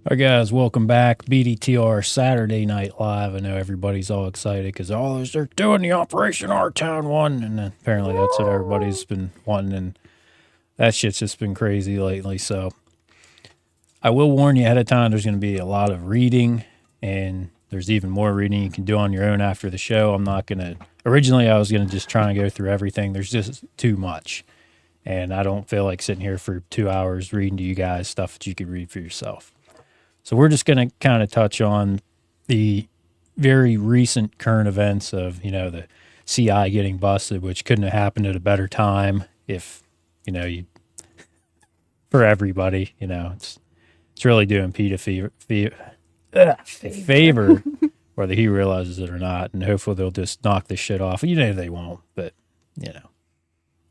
Hi guys, welcome back. BDTR Saturday Night Live. I know everybody's all excited because they're doing the Operation Our Town one, and apparently that's what everybody's been wanting, and that shit's just been crazy lately. So I will warn you ahead of time. There's going to be a lot of reading, and there's even more reading you can do on your own after the show. I'm not going to. Originally, I was going to just try and go through everything. There's just too much, and I don't feel like sitting here for 2 hours reading to you guys stuff that you could read for yourself. So we're just going to kind of touch on the very recent current events of, the CI getting busted, which couldn't have happened at a better time if, for everybody, it's really doing Pete a favor, whether he realizes it or not. And hopefully they'll just knock this shit off. They won't, but,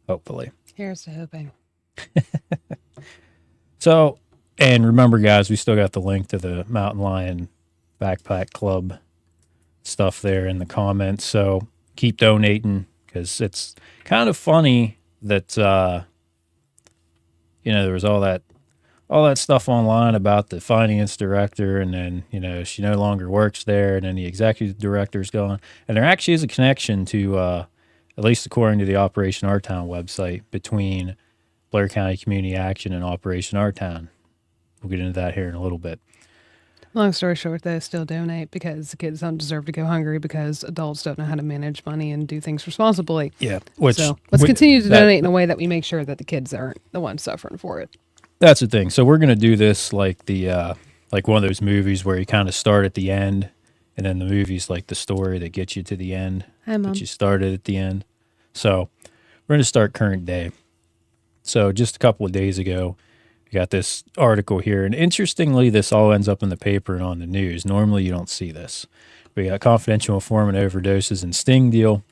hopefully. Here's to hoping. So, and remember, guys, we still got the link to the Mountain Lion Backpack Club stuff there in the comments. So keep donating because it's kind of funny that, there was all that stuff online about the finance director, and then, she no longer works there, and then the executive director's gone. And there actually is a connection to, at least according to the Operation Our Town website, between Blair County Community Action and Operation Our Town. We'll get into that here in a little bit. Long story short, they still donate because the kids don't deserve to go hungry because adults don't know how to manage money and do things responsibly. Yeah. So let's continue to donate in a way that we make sure that the kids aren't the ones suffering for it. That's the thing. So we're going to do this like like one of those movies where you kind of start at the end, and then the movie's like the story that gets you to the end. Hi, Mom. But you started at the end. So we're going to start current day. So just a couple of days ago, we got this article here, and interestingly, this all ends up in the paper and on the news. Normally, you don't see this. We got confidential informant overdoses and sting deal.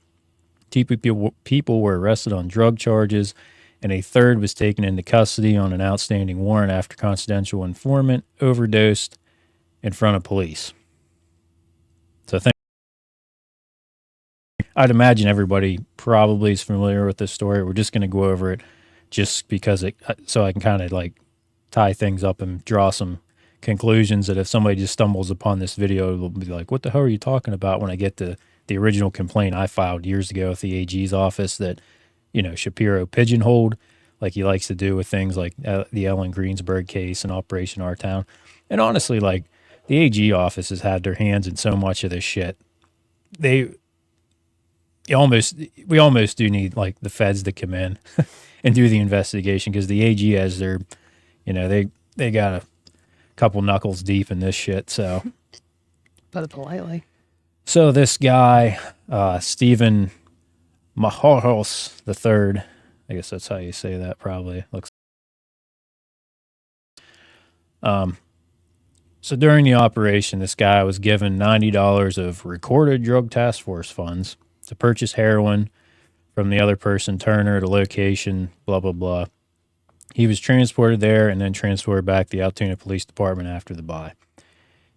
Two people were arrested on drug charges, and a third was taken into custody on an outstanding warrant after confidential informant overdosed in front of police. So I'd imagine everybody probably is familiar with this story. We're just going to go over it just because so I can kind of like tie things up and draw some conclusions that if somebody just stumbles upon this video, they'll be like, what the hell are you talking about, when I get to the original complaint I filed years ago with the AG's office that, Shapiro pigeonholed, like he likes to do with things like the Ellen Greensburg case and Operation Our Town. And honestly, like, the AG office has had their hands in so much of this shit. We almost do need like the feds to come in and do the investigation, because the AG has their, they got a couple knuckles deep in this shit. So, Put it politely. So this guy, Stephen Mahoros III, I guess that's how you say that. Probably looks. So during the operation, this guy was given $90 of recorded drug task force funds to purchase heroin from the other person, Turner, at a location, blah, blah, blah. He was transported there and then transported back to the Altoona Police Department after the buy.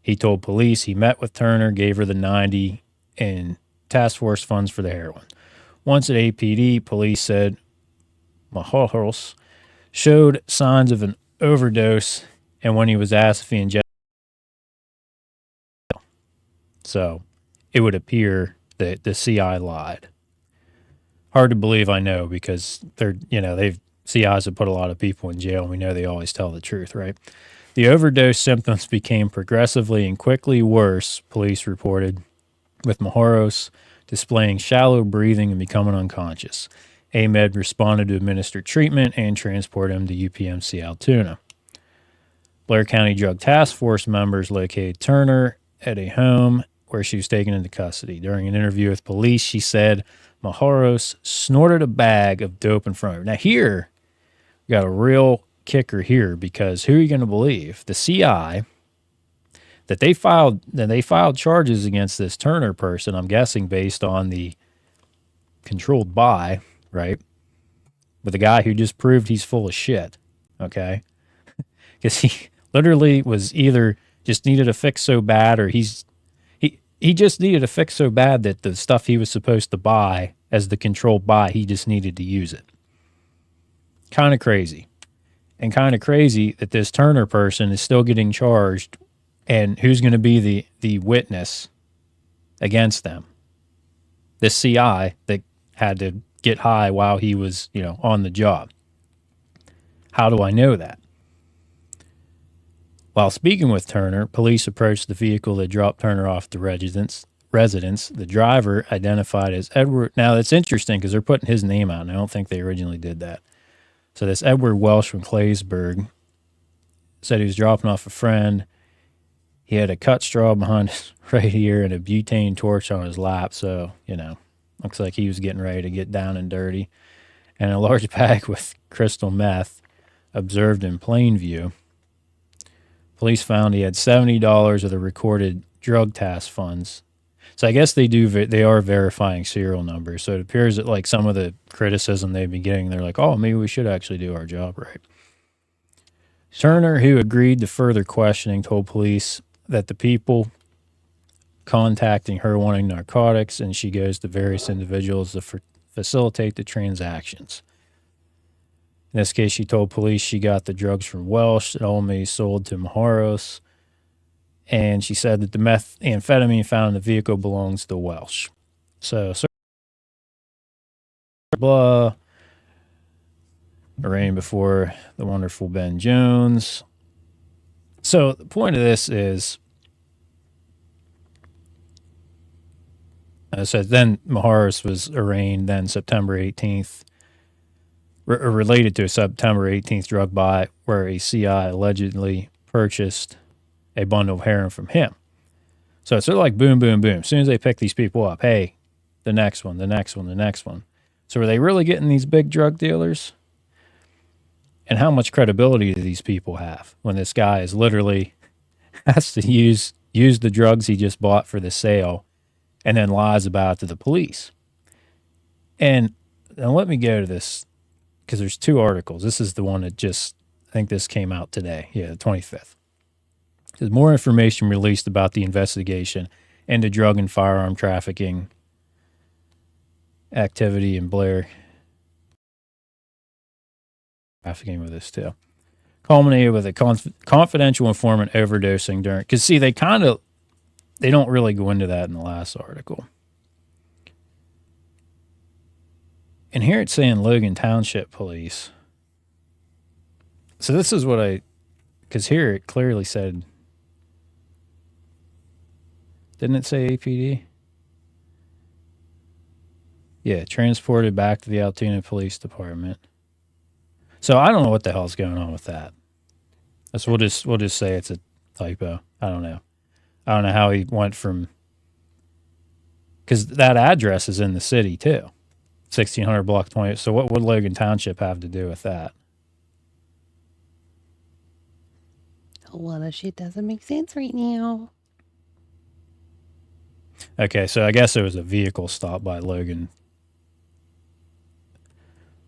He told police he met with Turner, gave her the 90 and task force funds for the heroin. Once at APD, police said Mahoros showed signs of an overdose, and when he was asked if he ingested, so it would appear that the CI lied. Hard to believe, I know, because CIs have put a lot of people in jail, and we know they always tell the truth, right? The overdose symptoms became progressively and quickly worse, police reported, with Mahoros displaying shallow breathing and becoming unconscious. AMED responded to administer treatment and transport him to UPMC Altoona. Blair County Drug Task Force members located Turner at a home where she was taken into custody. During an interview with police, she said Mahoros snorted a bag of dope in front of her. Now here, we got a real kicker here, because who are you going to believe? The CI that they filed charges against this Turner person, I'm guessing based on the controlled buy, right? With a guy who just proved he's full of shit, okay? Because he literally was either just needed a fix so bad, or he just needed a fix so bad that the stuff he was supposed to buy as the controlled buy, he just needed to use it. Kind of crazy. And kind of crazy that this Turner person is still getting charged, and who's going to be the witness against them? This CI that had to get high while he was, on the job. How do I know that? While speaking with Turner, police approached the vehicle that dropped Turner off the residence. The driver, identified as Edward. Now, that's interesting because they're putting his name out, and I don't think they originally did that. So this Edward Welsh from Claysburg said he was dropping off a friend. He had a cut straw behind his right ear and a butane torch on his lap. So, looks like he was getting ready to get down and dirty. And a large bag with crystal meth observed in plain view. Police found he had $70 of the recorded drug task funds. So I guess they are verifying serial numbers. So it appears that like some of the criticism they've been getting, they're like, oh, maybe we should actually do our job right. Turner, who agreed to further questioning, told police that the people contacting her wanting narcotics, and she goes to various individuals to facilitate the transactions. In this case, she told police she got the drugs from Welsh and ultimately sold to Maharos. And she said that the methamphetamine found in the vehicle belongs to Welsh. So, blah. Arraigned before the wonderful Ben Jones. So the point of this is, I said, then Maharos was arraigned then September 18th, related to a September 18th drug buy where a CI allegedly purchased a bundle of heroin from him. So it's sort of like boom, boom, boom. As soon as they pick these people up, hey, the next one, the next one, the next one. So are they really getting these big drug dealers? And how much credibility do these people have when this guy is literally has to use the drugs he just bought for the sale and then lies about it to the police? And now let me go to this because there's two articles. This is the one that I think this came out today. Yeah, the 25th. There's more information released about the investigation into drug and firearm trafficking activity in Blair. Trafficking with this too. Culminated with a confidential informant overdosing during. Because see, they don't really go into that in the last article. And here it's saying Logan Township Police. So this is what because here it clearly said. Didn't it say APD? Yeah, transported back to the Altoona Police Department. So I don't know what the hell's going on with that. So we'll just say it's a typo. I don't know. I don't know how he went from, because that address is in the city too, 1600 block 20. So what would Logan Township have to do with that? Well, that shit doesn't make sense right now. Okay, so I guess it was a vehicle stop by Logan.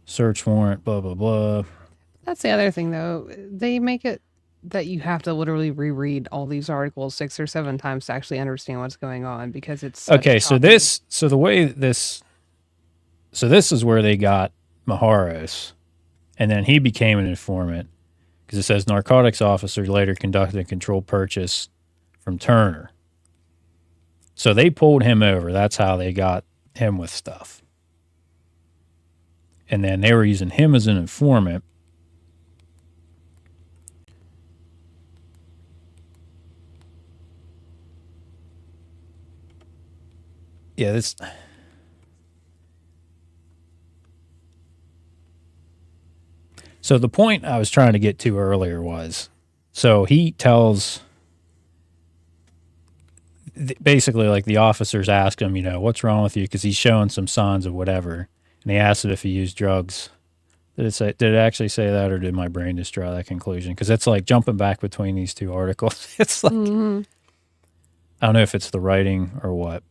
Search warrant, blah, blah, blah. That's the other thing, though. They make it that you have to literally reread all these articles 6 or 7 times to actually understand what's going on because it's okay. So this is where they got Maharos, and then he became an informant because it says narcotics officer later conducted a controlled purchase from Turner. So they pulled him over. That's how they got him with stuff. And then they were using him as an informant. Yeah, this. So the point I was trying to get to earlier was, so he tells, basically like the officers ask him, what's wrong with you? Because he's showing some signs of whatever. And he asked if he used drugs. Did it actually say that, or did my brain just draw that conclusion? Because it's like jumping back between these two articles. It's like, I don't know if it's the writing or what.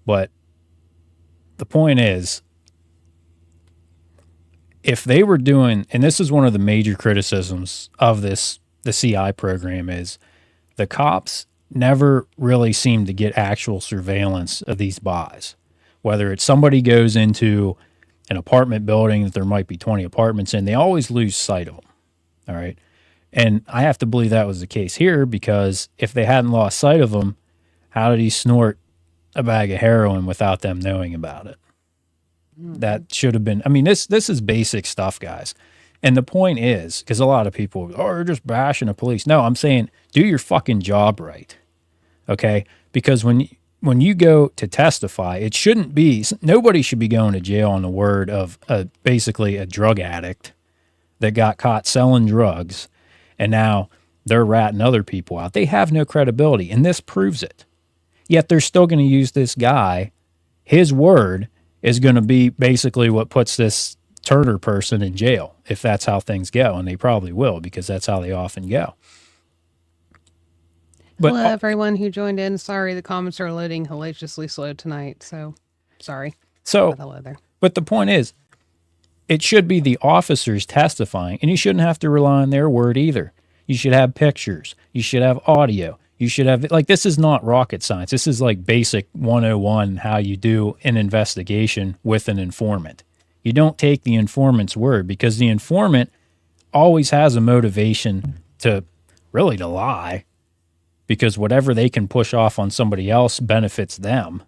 But the point is, if they were doing, and this is one of the major criticisms of the CI program, is the cops never really seem to get actual surveillance of these buys. Whether it's somebody goes into an apartment building that there might be 20 apartments in, they always lose sight of them. All right. And I have to believe that was the case here, because if they hadn't lost sight of them, how did he snort a bag of heroin without them knowing about it? That should have been, I mean, this is basic stuff, guys. And the point is, because a lot of people, you're just bashing the police. No, I'm saying do your fucking job right. Okay? Because when you go to testify, it shouldn't be, nobody should be going to jail on the word of basically a drug addict that got caught selling drugs, and now they're ratting other people out. They have no credibility, and this proves it. Yet they're still going to use this guy. His word is going to be basically what puts this Turner person in jail, if that's how things go, and they probably will, because that's how they often go. But hello, everyone who joined in. Sorry, the comments are loading hellaciously slow tonight, so sorry. So, hello there. But the point is, it should be the officers testifying, and you shouldn't have to rely on their word either. You should have pictures. You should have audio. You should have, like, this is not rocket science. This is like basic 101 how you do an investigation with an informant. You don't take the informant's word, because the informant always has a motivation to really to lie, because whatever they can push off on somebody else benefits them.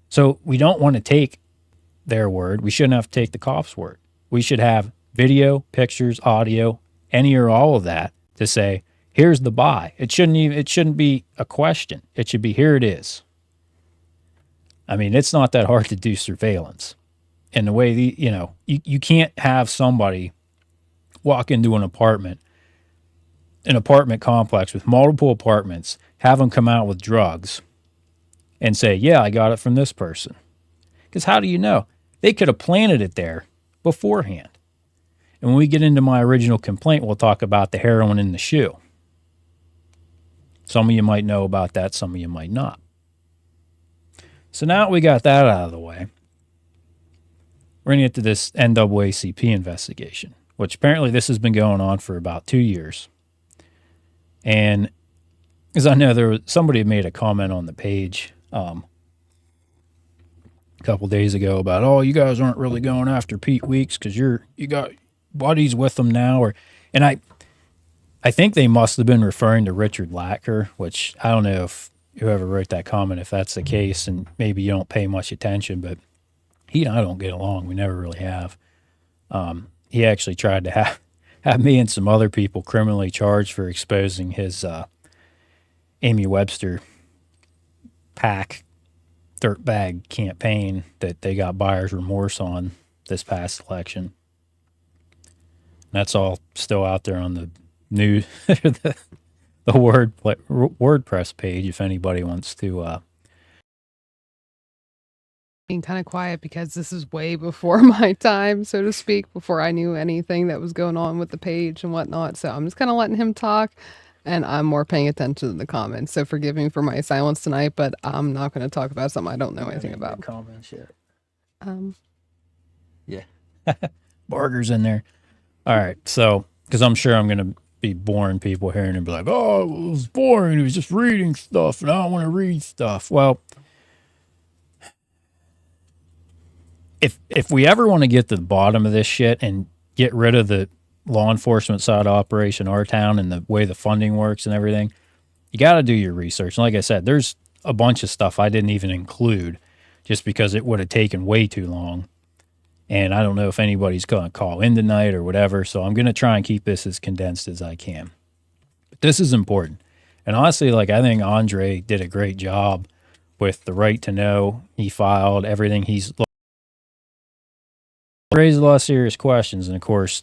So we don't want to take their word. We shouldn't have to take the cop's word. We should have video, pictures, audio, any or all of that to say, here's the buy. It shouldn't be a question. It should be, here it is. I mean, it's not that hard to do surveillance. And the way you can't have somebody walk into an apartment complex with multiple apartments, have them come out with drugs and say, yeah, I got it from this person. Because how do you know? They could have planted it there beforehand. And when we get into my original complaint, we'll talk about the heroin in the shoe. Some of you might know about that. Some of you might not. So now we got that out of the way, we're going to get to this NAACP investigation, which apparently this has been going on for about 2 years. And because I know somebody made a comment on the page a couple days ago about, oh, you guys aren't really going after Pete Weeks because you got buddies with them now, and I think they must have been referring to Richard Lacker, which I don't know if whoever wrote that comment, if that's the case, and maybe you don't pay much attention, but he and I don't get along. We never really have. He actually tried to have me and some other people criminally charged for exposing his Amy Webster PAC dirtbag campaign that they got buyer's remorse on this past election. That's all still out there on the news, the WordPress page, if anybody wants to. Being kind of quiet because this is way before my time, so to speak, before I knew anything that was going on with the page and whatnot. So I'm just kind of letting him talk, and I'm more paying attention to the comments. So forgive me for my silence tonight, but I'm not going to talk about something I don't know anything about. Comments yet? Yeah. Barger's in there. All right, so because I'm sure I'm going to be boring people here and be like, oh, it was boring. It was just reading stuff, and I don't want to read stuff. Well, if we ever want to get to the bottom of this shit and get rid of the law enforcement side of Operation Our Town and the way the funding works and everything, you got to do your research. And like I said, there's a bunch of stuff I didn't even include just because it would have taken way too long. And I don't know if anybody's going to call in tonight or whatever, so I'm going to try and keep this as condensed as I can. But this is important. And honestly, like, I think Andre did a great job with the right to know. He filed everything. He's raised a lot of serious questions. And of course,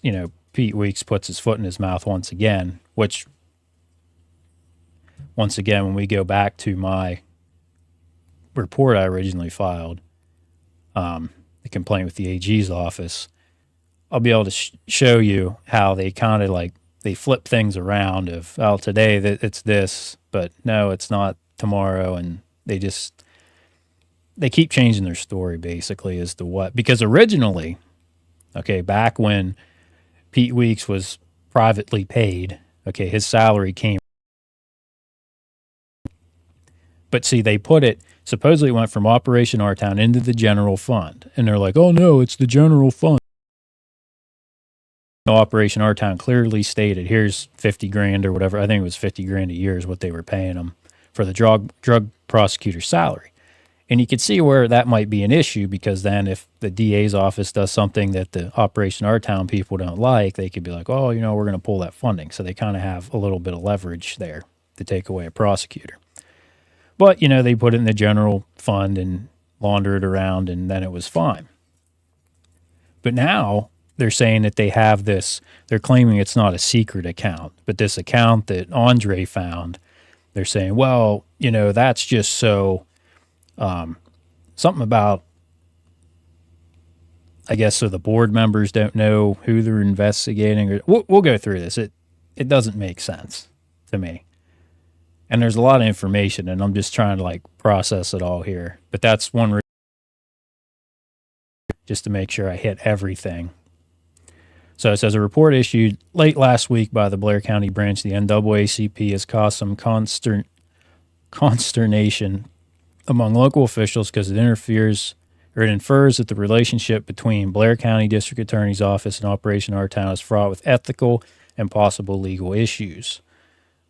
Pete Weeks puts his foot in his mouth once again, which, once again, when we go back to my report I originally filed, the complaint with the AG's office, I'll be able to show you how they kind of they flip things around of, oh, today that it's this, but no, it's not tomorrow. And they keep changing their story basically as to what, because originally, okay, back when Pete Weeks was privately paid, okay, his salary came, But see, they put it, supposedly it went from Operation R Town into the general fund. And they're like, oh no, it's the general fund. Operation R Town clearly stated, here's 50 grand or whatever. I think it was 50 grand a year is what they were paying them for the drug prosecutor's salary. And you could see where that might be an issue, because then if the DA's office does something that the Operation R Town people don't like, they could be like, oh, we're going to pull that funding. So they kind of have a little bit of leverage there to take away a prosecutor. But, they put it in the general fund and launder it around, and then it was fine. But now they're saying that they have this, they're claiming it's not a secret account, but this account that Andre found, they're saying, well, that's just so, something about, I guess, so the board members don't know who they're investigating. Or we'll go through this. It doesn't make sense to me. And there's a lot of information, and I'm just trying to process it all here. But that's one reason, just to make sure I hit everything. So it says a report issued late last week by the Blair County branch, the NAACP, has caused some consternation among local officials because it infers that the relationship between Blair County District Attorney's Office and Operation R Town is fraught with ethical and possible legal issues.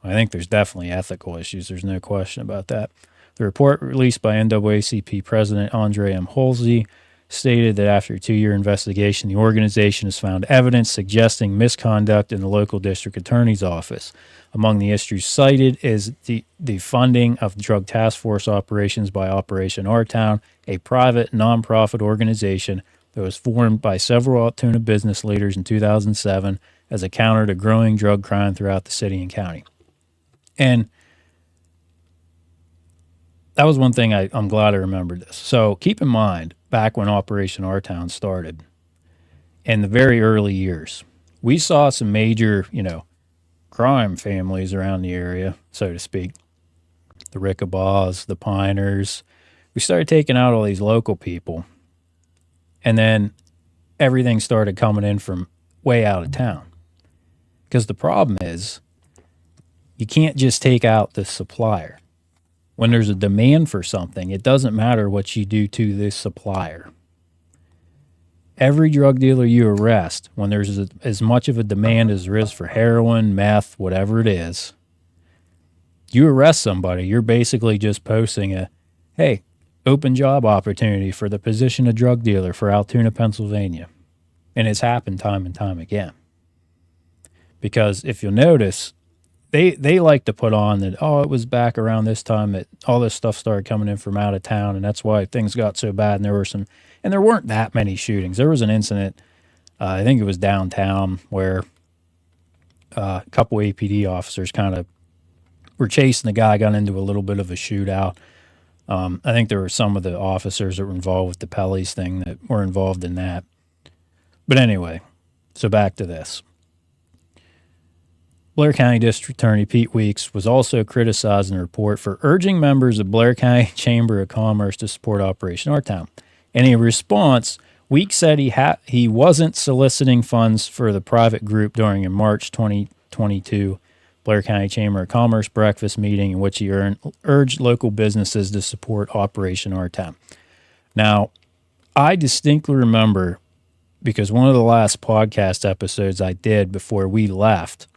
I think there's definitely ethical issues. There's no question about that. The report released by NAACP President Andre M. Halsey stated that after a 2-year investigation, the organization has found evidence suggesting misconduct in the local district attorney's office. Among the issues cited is the funding of drug task force operations by Operation R Town, a private nonprofit organization that was formed by several Altoona business leaders in 2007 as a counter to growing drug crime throughout the city and county. And that was one thing I'm glad I remembered this. So keep in mind, back when Operation R Town started, in the very early years, we saw some major, crime families around the area, so to speak. The Rickabaws, the Piners. We started taking out all these local people. And then everything started coming in from way out of town. Because the problem is, you can't just take out the supplier. When there's a demand for something, it doesn't matter what you do to this supplier. Every drug dealer you arrest, when there's as much of a demand as there is for heroin, meth, whatever it is, you arrest somebody, you're basically just posting a, hey, open job opportunity for the position of drug dealer for Altoona, Pennsylvania. And it's happened time and time again. Because if you'll notice, they like to put on that, it was back around this time that all this stuff started coming in from out of town, and that's why things got so bad. And there weren't that many shootings. There was an incident, I think it was downtown, where a couple APD officers kind of were chasing the guy, got into a little bit of a shootout. I think there were some of the officers that were involved with the Pellies thing that were involved in that. But anyway, so back to this. Blair County District Attorney Pete Weeks was also criticized in the report for urging members of Blair County Chamber of Commerce to support Operation R Town. In a response, Weeks said he wasn't soliciting funds for the private group during a March 2022 Blair County Chamber of Commerce breakfast meeting in which he urged local businesses to support Operation R Town. Now, I distinctly remember, because one of the last podcast episodes I did before we left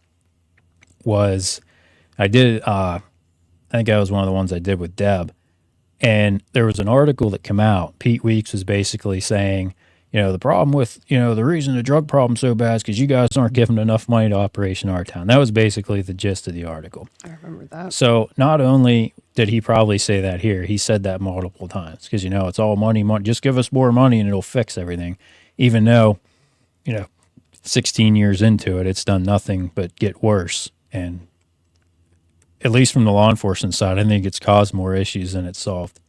was I think that was one of the ones I did with Deb. And there was an article that came out. Pete Weeks was basically saying, the problem with, the reason the drug problem's so bad is because you guys aren't giving enough money to Operation R Town. That was basically the gist of the article. I remember that. So not only did he probably say that here, he said that multiple times because, it's all money. Just give us more money and it'll fix everything. Even though, 16 years into it, it's done nothing but get worse. And at least from the law enforcement side, I think it's caused more issues than it's solved.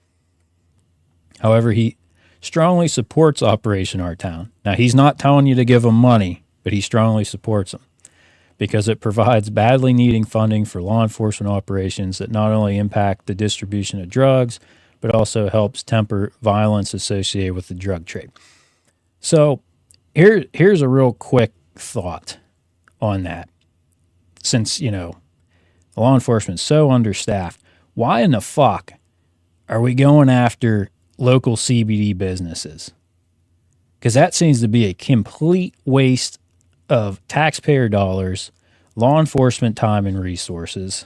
However, he strongly supports Operation R Town. Now, he's not telling you to give him money, but he strongly supports them because it provides badly needing funding for law enforcement operations that not only impact the distribution of drugs, but also helps temper violence associated with the drug trade. So here's a real quick thought on that. Since, law enforcement's so understaffed, why in the fuck are we going after local CBD businesses? Because that seems to be a complete waste of taxpayer dollars, law enforcement time, and resources.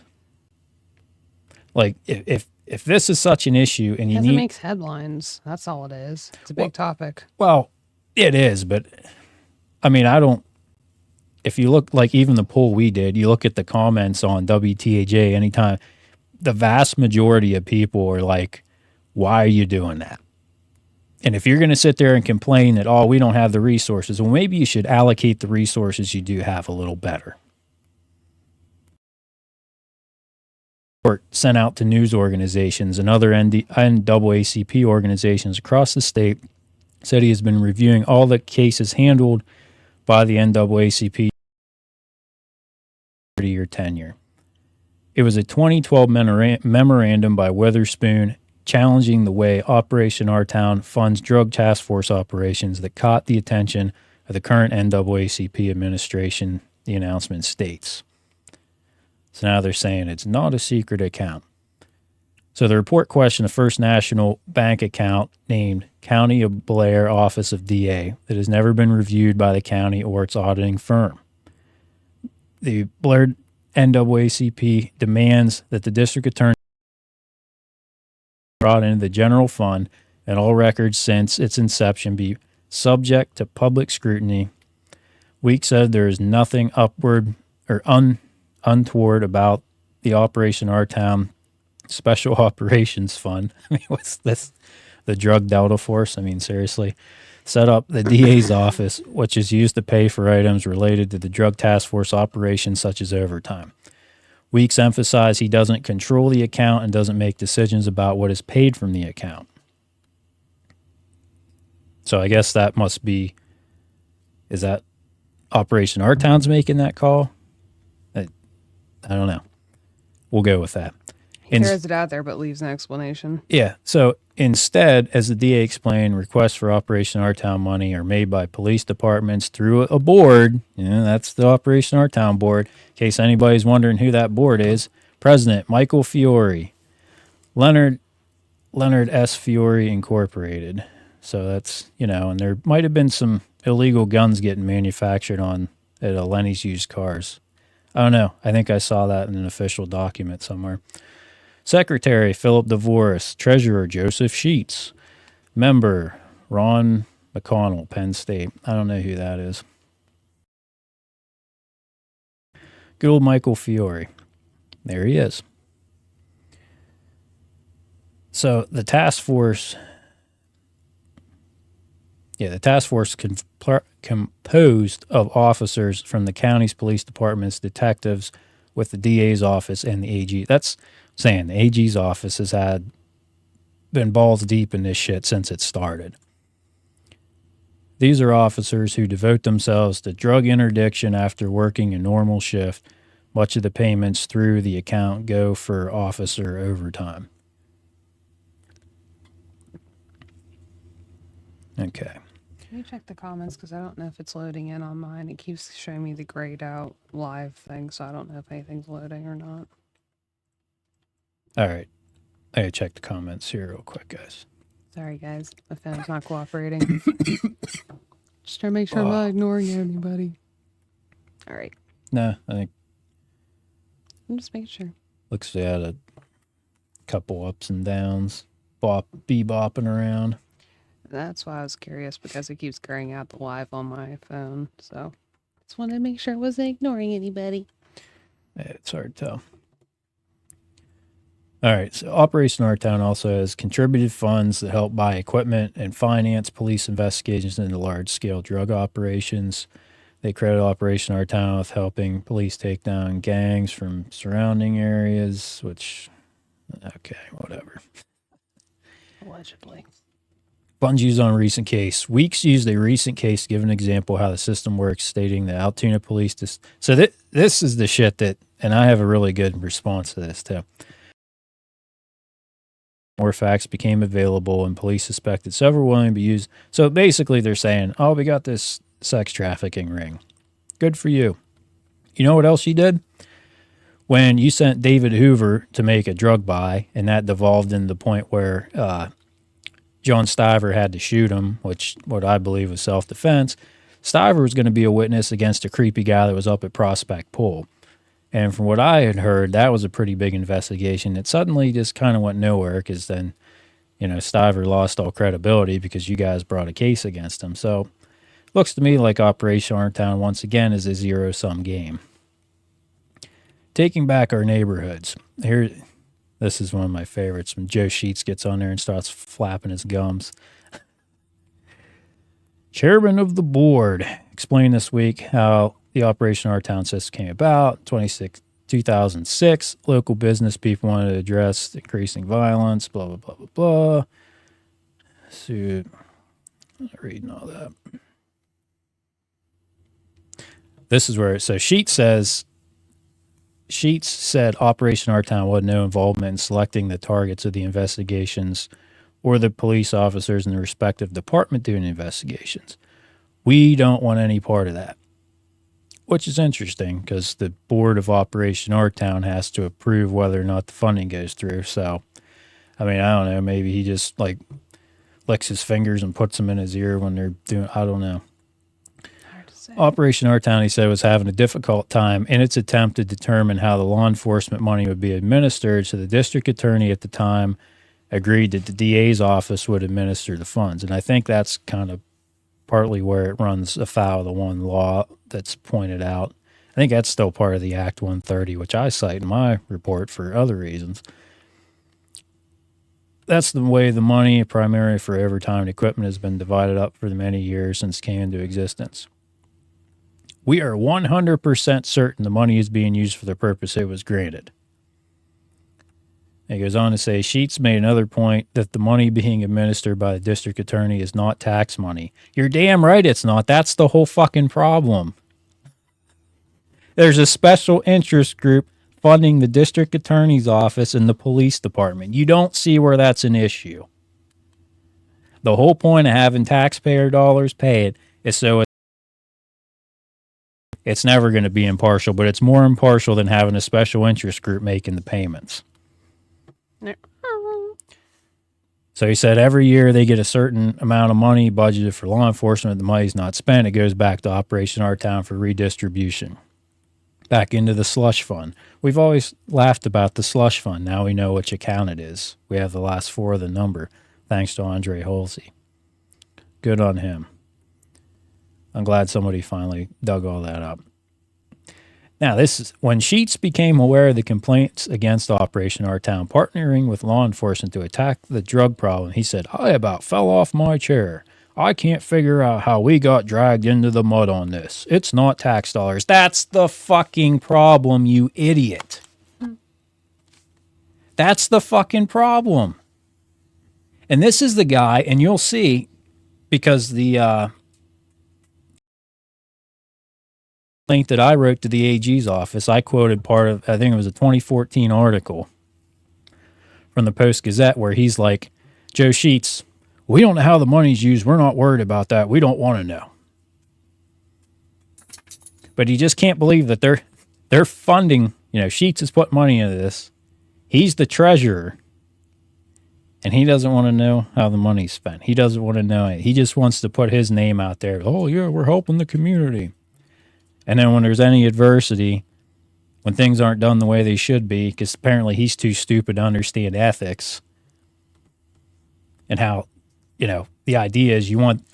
Like, if this is such an issue and you Because it need, makes headlines. That's all it is. It's a big topic. well, it is, but I mean, I don't. If you look, like, even the poll we did, you look at the comments on WTAJ anytime, the vast majority of people are like, why are you doing that? And if you're going to sit there and complain that, oh, we don't have the resources, well, maybe you should allocate the resources you do have a little better. Or sent out to news organizations and other NAACP organizations across the state, said he has been reviewing all the cases handled by the NAACP 30-year tenure. It was a 2012 memorandum by Witherspoon challenging the way Operation Our Town funds drug task force operations that caught the attention of the current NAACP administration, the announcement states. So now they're saying it's not a secret account. So the report questioned the First National Bank account named County of Blair Office of DA that has never been reviewed by the county or its auditing firm. The Blair NAACP demands that the district attorney brought into the general fund and all records since its inception be subject to public scrutiny. Weeks said there is nothing upward or untoward about the Operation Our Town Special Operations Fund. I mean, what's this? The Drug Delta Force? I mean, seriously. Set up the DA's office, which is used to pay for items related to the drug task force operations such as overtime. Weeks emphasized he doesn't control the account and doesn't make decisions about what is paid from the account. So I guess that must be, is that Operation Our Town's making that call? I don't know. We'll go with that. He throws it out there but leaves an explanation. Yeah. So instead, as the DA explained, requests for Operation Our Town money are made by police departments through a board. That's the Operation Our Town board. In case anybody's wondering who that board is, President Michael Fiore, Leonard S. Fiore Incorporated. So that's, and there might have been some illegal guns getting manufactured at Lenny's Used Cars. I don't know. I think I saw that in an official document somewhere. Secretary Philip DeVoris, Treasurer Joseph Sheetz, Member Ron McConnell, Penn State. I don't know who that is. Good old Michael Fiore. There he is. So the task force, composed of officers from the county's police departments, detectives with the DA's office, and the AG. That's saying the AG's office has been balls deep in this shit since it started. These are officers who devote themselves to drug interdiction after working a normal shift. Much of the payments through the account go for officer overtime. Okay. Can you check the comments? Because I don't know if it's loading in on mine. It keeps showing me the grayed out live thing, so I don't know if anything's loading or not. All right. I gotta check the comments here real quick, guys. Sorry, guys. My phone's not cooperating. Just trying to make sure I'm not ignoring anybody. All right. No, I think I'm just making sure. looks like I had a couple ups and downs, bebopping around. That's why I was curious, because it keeps graying out the live on my phone. So just wanted to make sure I wasn't ignoring anybody. Yeah, it's hard to tell. All right, so Operation Our Town also has contributed funds that help buy equipment and finance police investigations into large-scale drug operations. They credit Operation Our Town with helping police take down gangs from surrounding areas, which, okay, whatever. Allegedly. Funds used on a recent case. Weeks used a recent case to give an example of how the system works, stating that Altoona police... So this is the shit that... And I have a really good response to this, too. More facts became available, and police suspected several willing to be used. So basically they're saying, oh, we got this sex trafficking ring. Good for you. You know what else you did? when you sent David Hoover to make a drug buy, and that devolved into the point where John Stiver had to shoot him, which what I believe was self-defense. Stiver was going to be a witness against a creepy guy that was up at Prospect Pool. And from what I had heard, that was a pretty big investigation. It suddenly just kind of went nowhere because then, Stiver lost all credibility because you guys brought a case against him. So looks to me like Operation Arntown once again is a zero-sum game. Taking back our neighborhoods. Here, this is one of my favorites when Joe Sheetz gets on there and starts flapping his gums. Chairman of the board explained this week how the Operation Our Town system came about. 2006, local business people wanted to address increasing violence, blah, blah, blah, blah, blah. So, I'm not reading all that. This is where, so Sheetz said Operation Our Town had no involvement in selecting the targets of the investigations or the police officers in the respective department doing investigations. We don't want any part of that, which is interesting because the board of Operation Our Town has to approve whether or not the funding goes through. So, I mean, I don't know. Maybe he just like licks his fingers and puts them in his ear when they're doing, I don't know. Operation Our Town, he said, was having a difficult time in its attempt to determine how the law enforcement money would be administered, so the district attorney at the time agreed that the DA's office would administer the funds. And I think that's kind of partly where it runs afoul of the one law that's pointed out. I think that's still part of the Act 130, which I cite in my report for other reasons. That's the way the money, primarily for overtime and equipment, has been divided up for the many years since it came into existence. We are 100% certain the money is being used for the purpose it was granted. He goes on to say, Sheetz made another point that the money being administered by the district attorney is not tax money. You're damn right it's not. That's the whole fucking problem. There's a special interest group funding the district attorney's office and the police department. You don't see where that's an issue. The whole point of having taxpayer dollars paid is so it's never going to be impartial, but it's more impartial than having a special interest group making the payments. So he said every year they get a certain amount of money budgeted for law enforcement. The money's not spent. It goes back to Operation Our Town for redistribution. Back into the slush fund. We've always laughed about the slush fund. Now we know which account it is. We have the last four of the number, thanks to Andre Halsey. Good on him. I'm glad somebody finally dug all that up. Now, this is when Sheetz became aware of the complaints against Operation Our Town partnering with law enforcement to attack the drug problem. He said, I about fell off my chair. I can't figure out how we got dragged into the mud on this. It's not tax dollars. That's the fucking problem, you idiot. That's the fucking problem. And this is the guy, and you'll see, because the link that I wrote to the AG's office, I quoted part of, I think it was a 2014 article from the Post-Gazette where he's like, Joe Sheetz, we don't know how the money's used. We're not worried about that. We don't want to know. But he just can't believe that they're funding, Sheetz has put money into this. He's the treasurer. And he doesn't want to know how the money's spent. He doesn't want to know it. He just wants to put his name out there. Oh, yeah, we're helping the community. And then when there's any adversity, when things aren't done the way they should be, because apparently he's too stupid to understand ethics and how, the idea is you want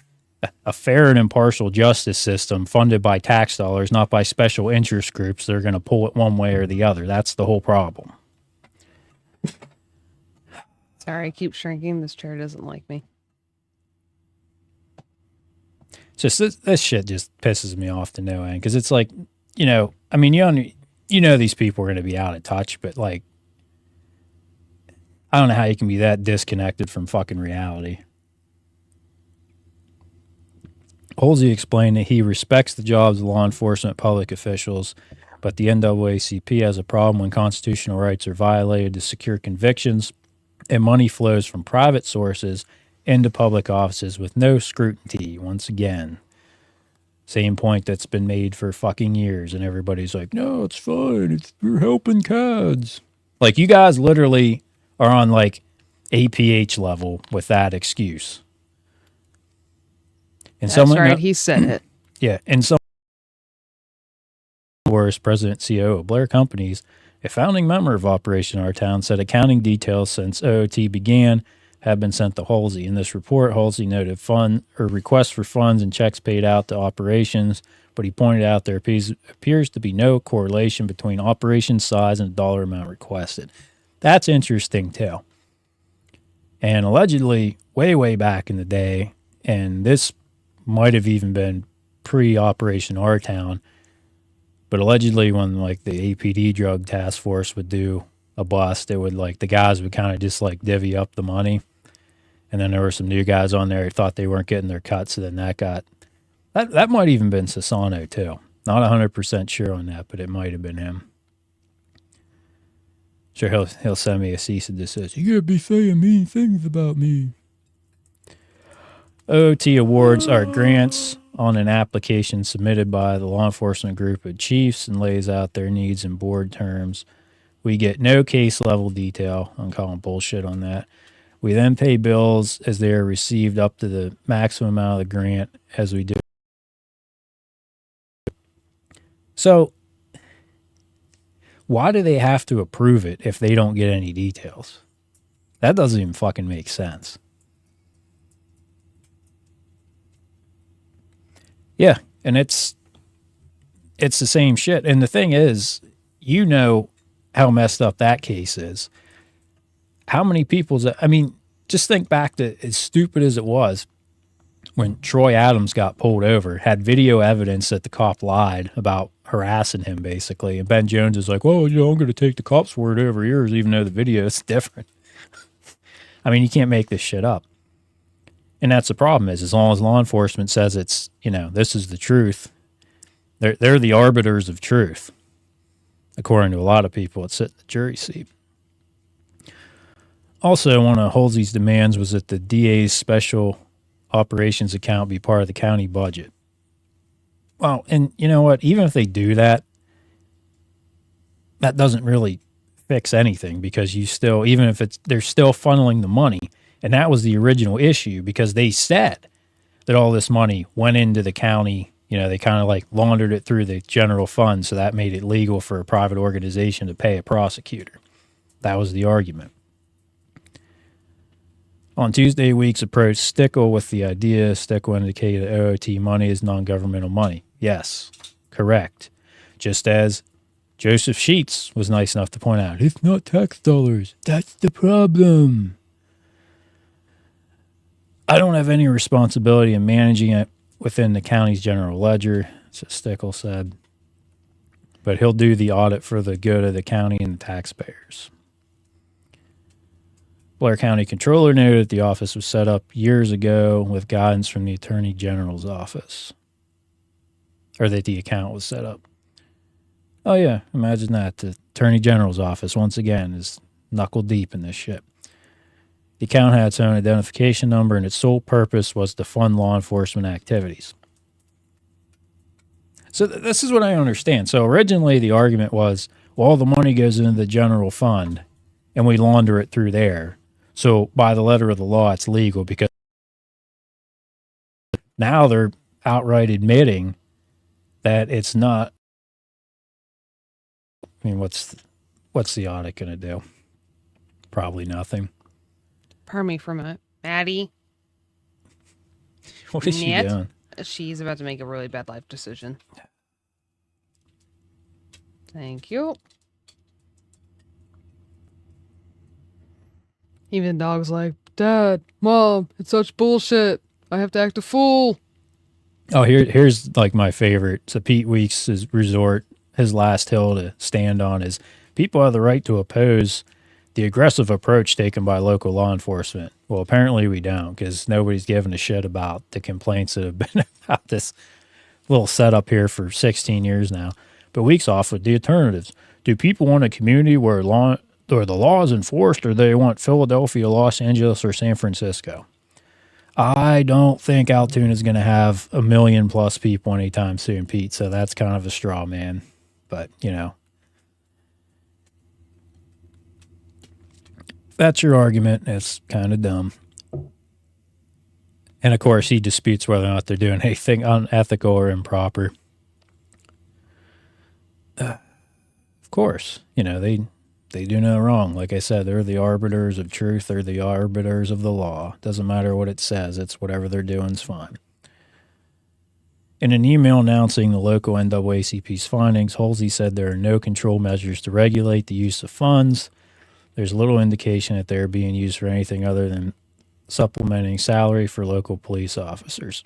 a fair and impartial justice system funded by tax dollars, not by special interest groups that are going to pull it one way or the other. That's the whole problem. Sorry, I keep shrinking. This chair doesn't like me. Just this shit just pisses me off to no end because it's like, I mean, these people are going to be out of touch, but like, I don't know how you can be that disconnected from fucking reality. Halsey explained that he respects the jobs of law enforcement public officials, but the NAACP has a problem when constitutional rights are violated to secure convictions and money flows from private sources into public offices with no scrutiny, once again. Same point that's been made for fucking years, and everybody's like, no, it's fine. We're helping kids. Like, you guys literally are on like APH level with that excuse. And That's right. He said it. Yeah, and some Morris, president CEO of Blair Companies, a founding member of Operation Our Town, said accounting details since OOT began have been sent to Halsey. In this report, Halsey noted requests for funds and checks paid out to operations, but he pointed out there appears to be no correlation between operation size and the dollar amount requested. That's interesting too. And allegedly, way back in the day, and this might have even been pre-Operation Our Town, but allegedly when like the APD drug task force would do a bust, it would like the guys would kind of just like divvy up the money. And then there were some new guys on there who thought they weren't getting their cuts. So then that might even been Sassano too. Not 100% sure on that, but it might have been him. Sure, he'll send me a cease and desist. You gotta be saying mean things about me. OOT awards are grants on an application submitted by the law enforcement group of chiefs and lays out their needs in board terms. We get no case level detail. I'm calling bullshit on that. We then pay bills as they are received up to the maximum amount of the grant as we do. So why do they have to approve it if they don't get any details? That doesn't even fucking make sense. Yeah, and it's the same shit. And the thing is, you know how messed up that case is. How many people's, I mean, just think back to as stupid as it was when Troy Adams got pulled over, had video evidence that the cop lied about harassing him, basically. And Ben Jones is like, well, I'm going to take the cop's word over yours, even though the video is different. I mean, you can't make this shit up. And that's the problem is, as long as law enforcement says it's, this is the truth, they're the arbiters of truth, according to a lot of people that sit in the jury seat. Also, one of Halsey's demands was that the DA's special operations account be part of the county budget. Well, and you know what? Even if they do that, that doesn't really fix anything, because you still, even if they're still funneling the money. And that was the original issue, because they said that all this money went into the county. They kind of like laundered it through the general fund, so that made it legal for a private organization to pay a prosecutor. That was the argument. On Tuesday, Weeks approached Stickle with the idea. Stickle indicated OOT money is non-governmental money. Yes, correct. Just as Joseph Sheetz was nice enough to point out, it's not tax dollars. That's the problem. I don't have any responsibility in managing it within the county's general ledger, so Stickle said. But he'll do the audit for the good of the county and the taxpayers. Blair County Controller noted the office was set up years ago with guidance from the Attorney General's office. Or that the account was set up. Oh yeah, imagine that. The Attorney General's office, once again, is knuckle deep in this shit. The account had its own identification number, and its sole purpose was to fund law enforcement activities. So this is what I understand. So originally the argument was, well, all the money goes into the general fund, and we launder it through there. So by the letter of the law, it's legal, because now they're outright admitting that it's not. I mean, what's the audit going to do? Probably nothing. Pardon me for a minute. Maddie. What is she doing? She's about to make a really bad life decision. Thank you. Even the dog's like, Dad, Mom, it's such bullshit. I have to act a fool. Oh, here's like my favorite. So Pete Weeks' resort, his last hill to stand on is, people have the right to oppose the aggressive approach taken by local law enforcement. Well, apparently we don't, because nobody's given a shit about the complaints that have been about this little setup here for 16 years now. But Weeks offered the alternatives. Do people want a community where the law is enforced, or they want Philadelphia, Los Angeles, or San Francisco? I don't think Altoona is going to have 1 million plus people anytime soon, Pete. So that's kind of a straw man. But, you know, that's your argument. It's kind of dumb. And of course, he disputes whether or not they're doing anything unethical or improper. Of course, you know, they do no wrong. Like I said, they're the arbiters of truth. They're the arbiters of the law. Doesn't matter what it says. It's whatever they're doing is fine. In an email announcing the local NAACP's findings, Halsey said there are no control measures to regulate the use of funds. There's little indication that they're being used for anything other than supplementing salary for local police officers.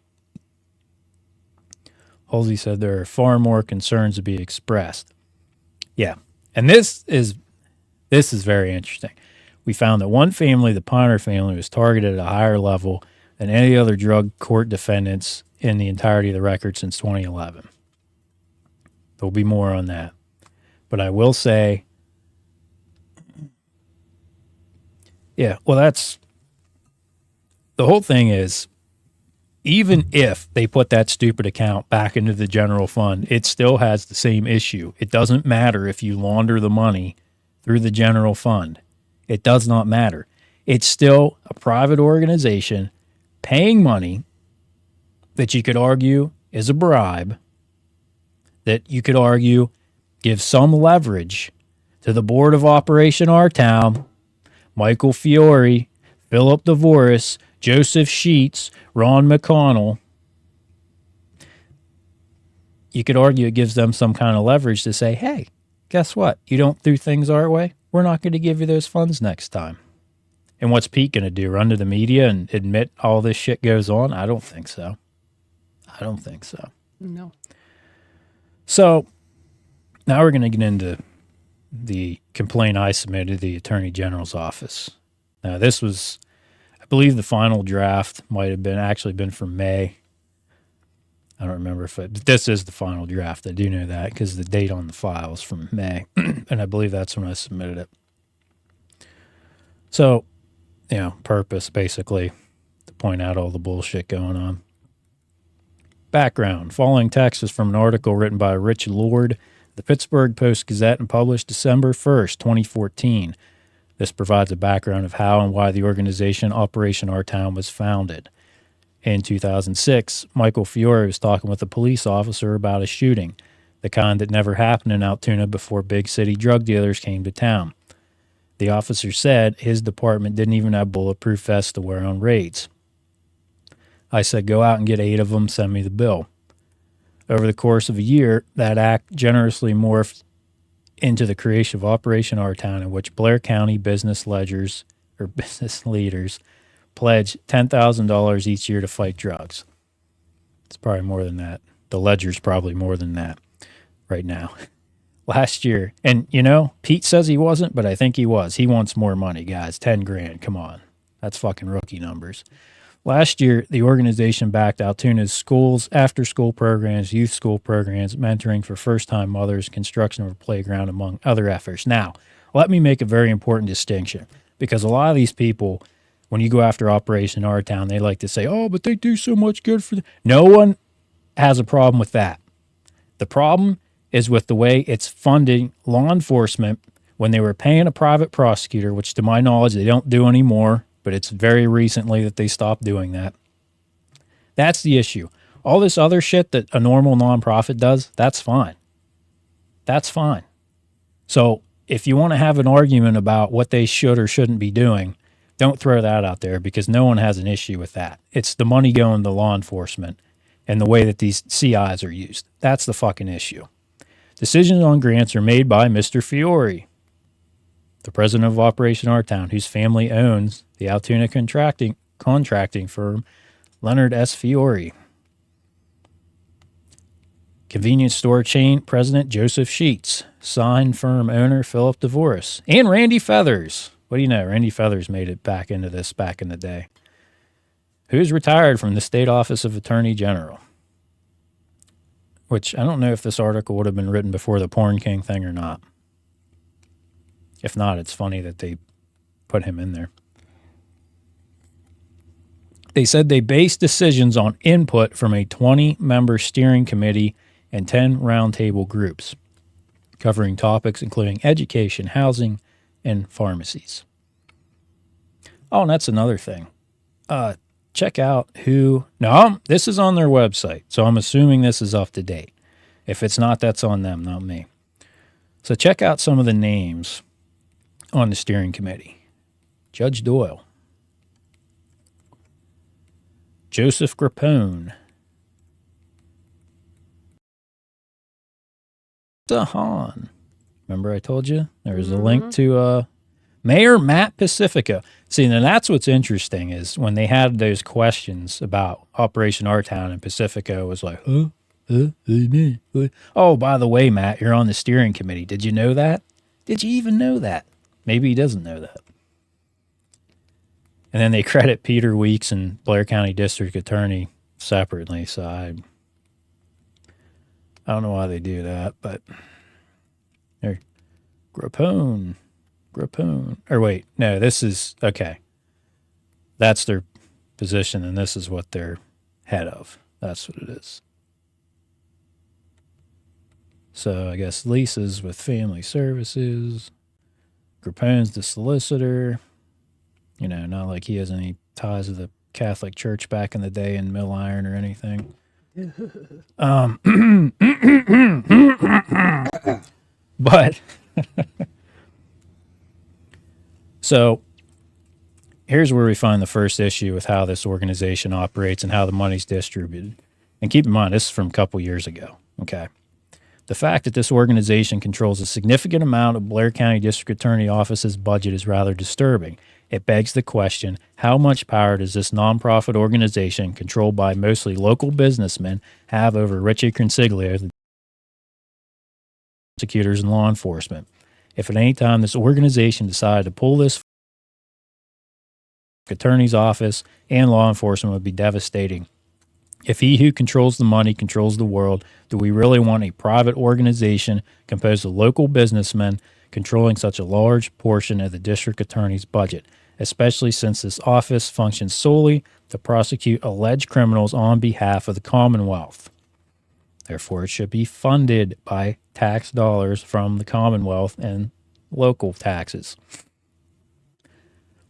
Halsey said there are far more concerns to be expressed. Yeah, and this is very interesting. We found that one family, the Piner family, was targeted at a higher level than any other drug court defendants in the entirety of the record since 2011. There'll be more on that. But I will say, yeah, well, that's the whole thing is, even if they put that stupid account back into the general fund, it still has the same issue. It doesn't matter if you launder the money through the general fund. It does not matter. It's still a private organization paying money that you could argue is a bribe, that you could argue gives some leverage to the board of Operation Our Town, Michael Fiore, Philip DeVoris, Joseph Sheetz, Ron McConnell. You could argue it gives them some kind of leverage to say, hey, guess what? You don't do things our way. We're not going to give you those funds next time. And what's Pete going to do? Run to the media and admit all this shit goes on? I don't think so. No. So now we're going to get into the complaint I submitted to the Attorney General's office. Now, this was, I believe the final draft might have been from May. I don't remember but this is the final draft. I do know that because the date on the file is from May, and I believe that's when I submitted it. So, you know, purpose basically to point out all the bullshit going on. Background. Following text is from an article written by Rich Lord, the Pittsburgh Post-Gazette, and published December 1st, 2014. This provides a background of how and why the organization Operation Our Town was founded. In 2006, Michael Fiore was talking with a police officer about a shooting, the kind that never happened in Altoona before big city drug dealers came to town. The officer said his department didn't even have bulletproof vests to wear on raids. I said, go out and get 8 of them, send me the bill. Over the course of a year, that act generously morphed into the creation of Operation Our Town, in which Blair County business leaders pledged $10,000 each year to fight drugs. It's probably more than that. The ledger's probably more than that right now. Last year, and you know, Pete says he wasn't, but I think he was. He wants more money, guys. 10 grand, come on. That's fucking rookie numbers. Last year, the organization backed Altoona's schools, after-school programs, youth school programs, mentoring for first-time mothers, construction of a playground, among other efforts. Now, let me make a very important distinction, because a lot of these people, when you go after Operation Our Town, they like to say, oh, but they do so much good for them. No one has a problem with that. The problem is with the way it's funding law enforcement when they were paying a private prosecutor, which to my knowledge they don't do anymore, but it's very recently that they stopped doing that. That's the issue. All this other shit that a normal nonprofit does, that's fine. That's fine. So if you want to have an argument about what they should or shouldn't be doing, don't throw that out there because no one has an issue with that. It's the money going to law enforcement and the way that these CIs are used. That's the fucking issue. Decisions on grants are made by Mr. Fiore, the president of Operation Our Town, whose family owns the Altoona contracting firm Leonard S. Fiore. Convenience store chain president Joseph Sheetz. Sign firm owner Philip DeVoris. And Randy Feathers. What do you know? Randy Feathers made it back into this back in the day. Who's retired from the State Office of Attorney General. Which I don't know if this article would have been written before the Porn King thing or not. If not, it's funny that they put him in there. They said they based decisions on input from a 20-member steering committee and 10 roundtable groups, covering topics including education, housing, and pharmacies. Oh, and that's another thing. Check out who... No, this is on their website, so I'm assuming this is up to date. If it's not, that's on them, not me. So check out some of the names on the steering committee. Judge Doyle. Joseph Grappone. Hahn. Remember I told you? There was a link to Mayor Matt Pacifica. See, now that's what's interesting is when they had those questions about Operation Our Town and Pacifica was like, oh, by the way, Matt, you're on the steering committee. Did you know that? Did you even know that? Maybe he doesn't know that. And then they credit Peter Weeks and Blair County District Attorney separately. So I don't know why they do that, but there, Grappone. Or wait, no, this is okay. That's their position, and this is what they're head of. That's what it is. So I guess Lisa's with Family Services. Grappone's the solicitor. You know, not like he has any ties to the Catholic Church back in the day in Mill Iron or anything. But so here's where we find the first issue with how this organization operates and how the money's distributed. And keep in mind, this is from a couple years ago. Okay. The fact that this organization controls a significant amount of Blair County District Attorney Office's budget is rather disturbing. It begs the question, how much power does this nonprofit organization, controlled by mostly local businessmen, have over Richie Consiglio, the prosecutors and law enforcement? If at any time this organization decided to pull this attorney's office and law enforcement would be devastating. If he who controls the money controls the world, do we really want a private organization composed of local businessmen controlling such a large portion of the district attorney's budget, especially since this office functions solely to prosecute alleged criminals on behalf of the Commonwealth? Therefore, it should be funded by tax dollars from the Commonwealth and local taxes.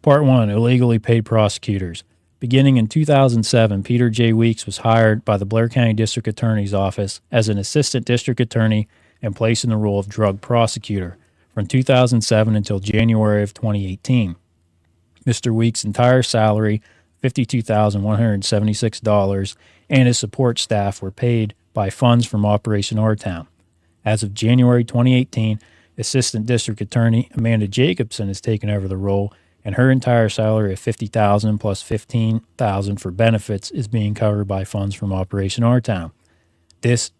Part 1, illegally paid prosecutors. Beginning in 2007, Peter J. Weeks was hired by the Blair County District Attorney's Office as an assistant district attorney and placed in the role of drug prosecutor from 2007 until January of 2018. Mr. Weeks' entire salary, $52,176, and his support staff were paid by funds from Operation Our Town. As of January 2018, Assistant District Attorney Amanda Jacobson has taken over the role, and her entire salary of $50,000 plus $15,000 for benefits is being covered by funds from Operation Our Town. This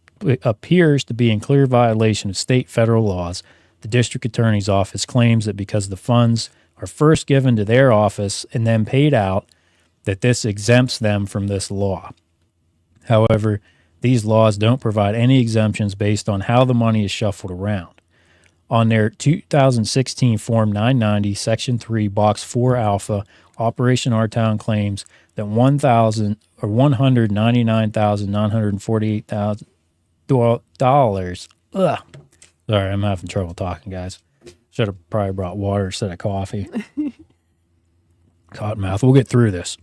appears to be in clear violation of state federal laws. The district attorney's office claims that because the funds are first given to their office and then paid out, that this exempts them from this law. However, these laws don't provide any exemptions based on how the money is shuffled around. On their 2016 Form 990, Section 3, Box 4 Alpha, Operation Our Town claims that $199,948,000. Sorry, I'm having trouble talking, guys. Should have probably brought water instead of coffee. Cottonmouth. We'll get through this.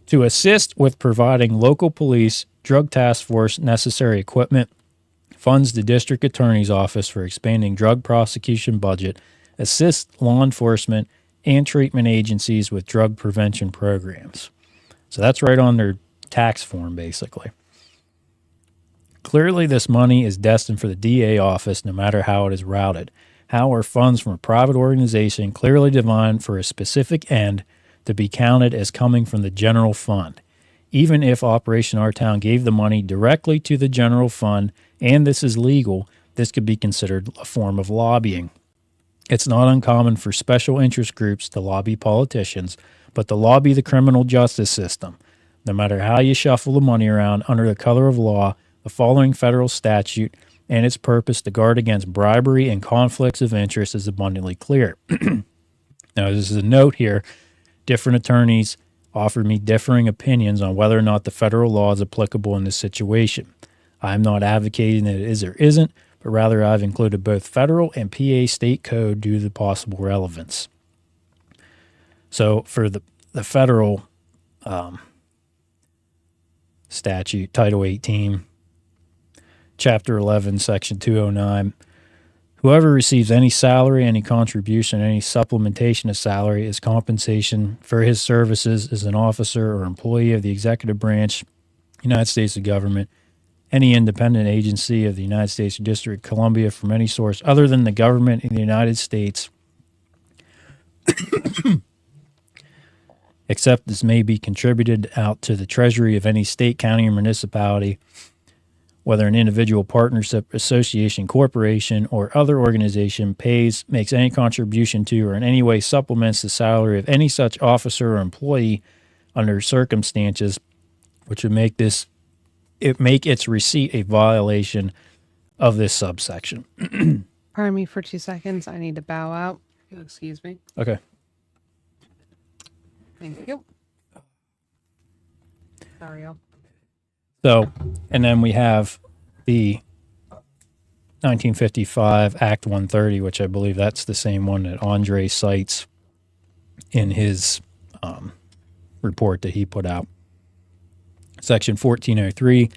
To assist with providing local police, drug task force necessary equipment, funds the district attorney's office for expanding drug prosecution budget, assist law enforcement and treatment agencies with drug prevention programs. So that's right on their tax form, basically. Clearly, this money is destined for the DA office no matter how it is routed. How are funds from a private organization clearly defined for a specific end to be counted as coming from the general fund? Even if Operation Our Town gave the money directly to the general fund, and this is legal, this could be considered a form of lobbying. It's not uncommon for special interest groups to lobby politicians, but to lobby the criminal justice system. No matter how you shuffle the money around under the color of law, the following federal statute and its purpose to guard against bribery and conflicts of interest is abundantly clear. Now, this is a note here. Different attorneys offered me differing opinions on whether or not the federal law is applicable in this situation. I am not advocating that it is or isn't, but rather I've included both federal and PA state code due to the possible relevance. So for the federal statute, Title 18, Chapter 11, Section 209, whoever receives any salary, any contribution, any supplementation of salary is compensation for his services as an officer or employee of the executive branch, United States government, any independent agency of the United States District of Columbia from any source other than the government in the United States, except as may be contributed out to the treasury of any state, county, or municipality, whether an individual partnership, association, corporation, or other organization pays, makes any contribution to, or in any way supplements the salary of any such officer or employee under circumstances which would make its receipt a violation of this subsection. Pardon me for 2 seconds. I need to bow out. You'll excuse me. Okay. Thank you. Sorry, y'all. So, and then we have the 1955 Act 130, which I believe that's the same one that Andre cites in his report that he put out. Section 1403,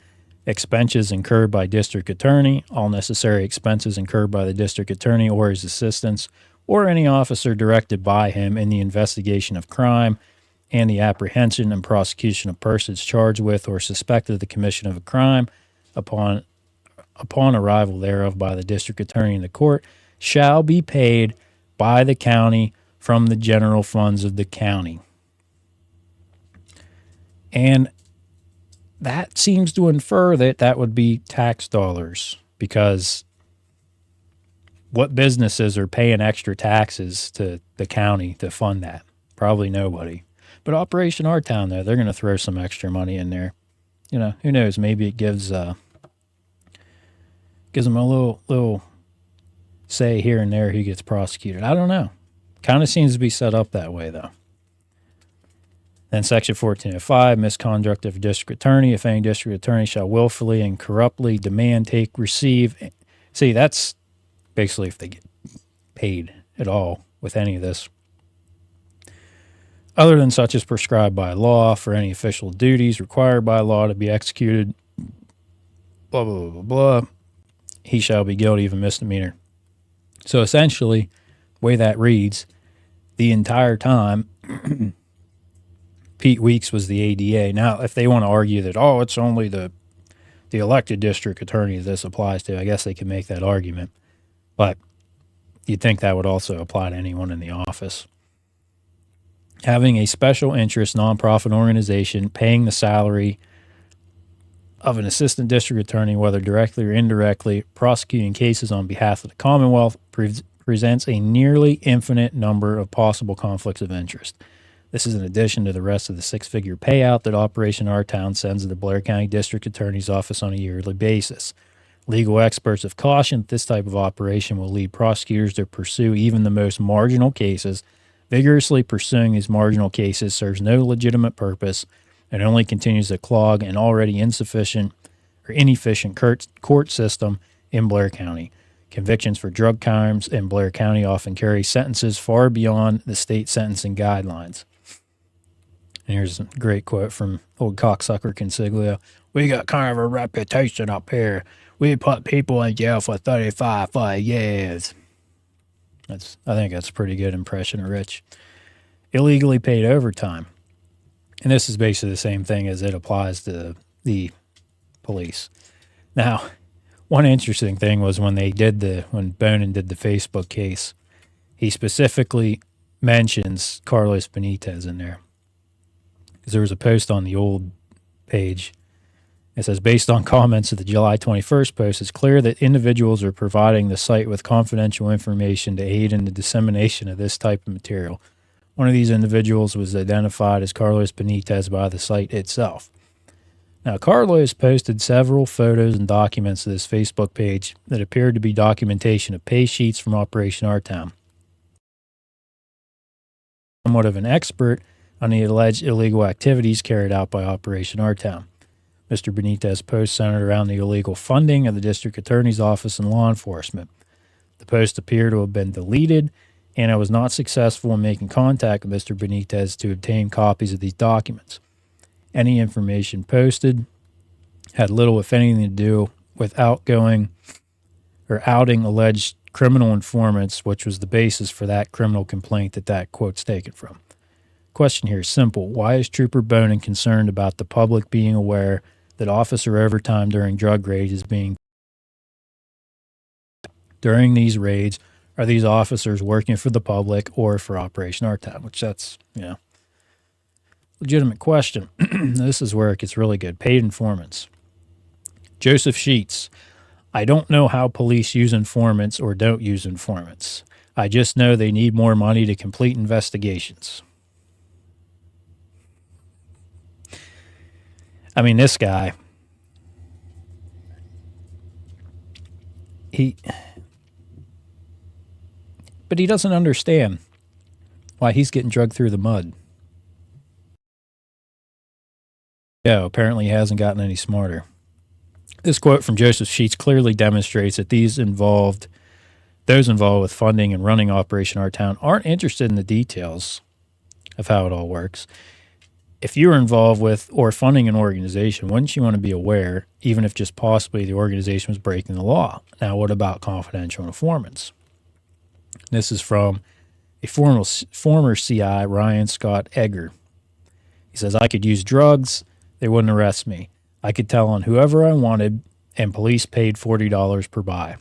expenses incurred by district attorney, all necessary expenses incurred by the district attorney or his assistants or any officer directed by him in the investigation of crime and the apprehension and prosecution of persons charged with or suspected of the commission of a crime upon arrival thereof by the district attorney in the court shall be paid by the county from the general funds of the county. And that seems to infer that that would be tax dollars, because what businesses are paying extra taxes to the county to fund that? Probably nobody. But Operation Our Town, though, they're going to throw some extra money in there. You know, who knows? Maybe it gives them a little say here and there who gets prosecuted. I don't know. Kind of seems to be set up that way, though. Then Section 1405, misconduct of a district attorney. If any district attorney shall willfully and corruptly demand, take, receive. See, that's basically if they get paid at all with any of this. Other than such as prescribed by law for any official duties required by law to be executed, blah, blah, blah, blah, blah, he shall be guilty of a misdemeanor. So essentially, the way that reads, the entire time, Pete Weeks was the ADA. Now, if they want to argue that, oh, it's only the elected district attorney this applies to, I guess they can make that argument. But you'd think that would also apply to anyone in the office. Having a special interest nonprofit organization paying the salary of an assistant district attorney, whether directly or indirectly, prosecuting cases on behalf of the Commonwealth presents a nearly infinite number of possible conflicts of interest. This is in addition to the rest of the six-figure payout that Operation Our Town sends to the Blair County District Attorney's Office on a yearly basis. Legal experts have cautioned that this type of operation will lead prosecutors to pursue even the most marginal cases. Vigorously pursuing these marginal cases serves no legitimate purpose and only continues to clog an already insufficient or inefficient court system in Blair County. Convictions for drug crimes in Blair County often carry sentences far beyond the state sentencing guidelines. And here's a great quote from old cocksucker Consiglio. We got kind of a reputation up here. We put people in jail for 35 years. I think that's a pretty good impression of Rich. Illegally paid overtime. And this is basically the same thing as it applies to the police. Now, one interesting thing was when Bonin did the Facebook case, he specifically mentions Carlos Benitez in there. Because there was a post on the old page. It says, based on comments of the July 21st post, it's clear that individuals are providing the site with confidential information to aid in the dissemination of this type of material. One of these individuals was identified as Carlos Benitez by the site itself. Now, Carlos posted several photos and documents to this Facebook page that appeared to be documentation of pay sheets from Operation Our Town. Somewhat of an expert, on the alleged illegal activities carried out by Operation Our Town. Mr. Benitez post centered around the illegal funding of the district attorney's office and law enforcement. The post appeared to have been deleted, and I was not successful in making contact with Mr. Benitez to obtain copies of these documents. Any information posted had little, if anything, to do with outgoing or outing alleged criminal informants, which was the basis for that criminal complaint that quote's taken from. Question here is simple. Why is Trooper Bonin concerned about the public being aware that officer overtime during drug raids is being during these raids? Are these officers working for the public or for Operation Our Town? Which that's, legitimate question. This is where it gets really good. Paid informants. Joseph Sheetz. I don't know how police use informants or don't use informants. I just know they need more money to complete investigations. I mean, this guy, but he doesn't understand why he's getting dragged through the mud. Yeah, apparently he hasn't gotten any smarter. This quote from Joseph Sheetz clearly demonstrates that those involved with funding and running Operation Our Town aren't interested in the details of how it all works. If you're involved with or funding an organization, wouldn't you want to be aware, even if just possibly the organization was breaking the law? Now, what about confidential informants? This is from a former CI, Ryan Scott Egger. He says, I could use drugs. They wouldn't arrest me. I could tell on whoever I wanted, and police paid $40 per buy.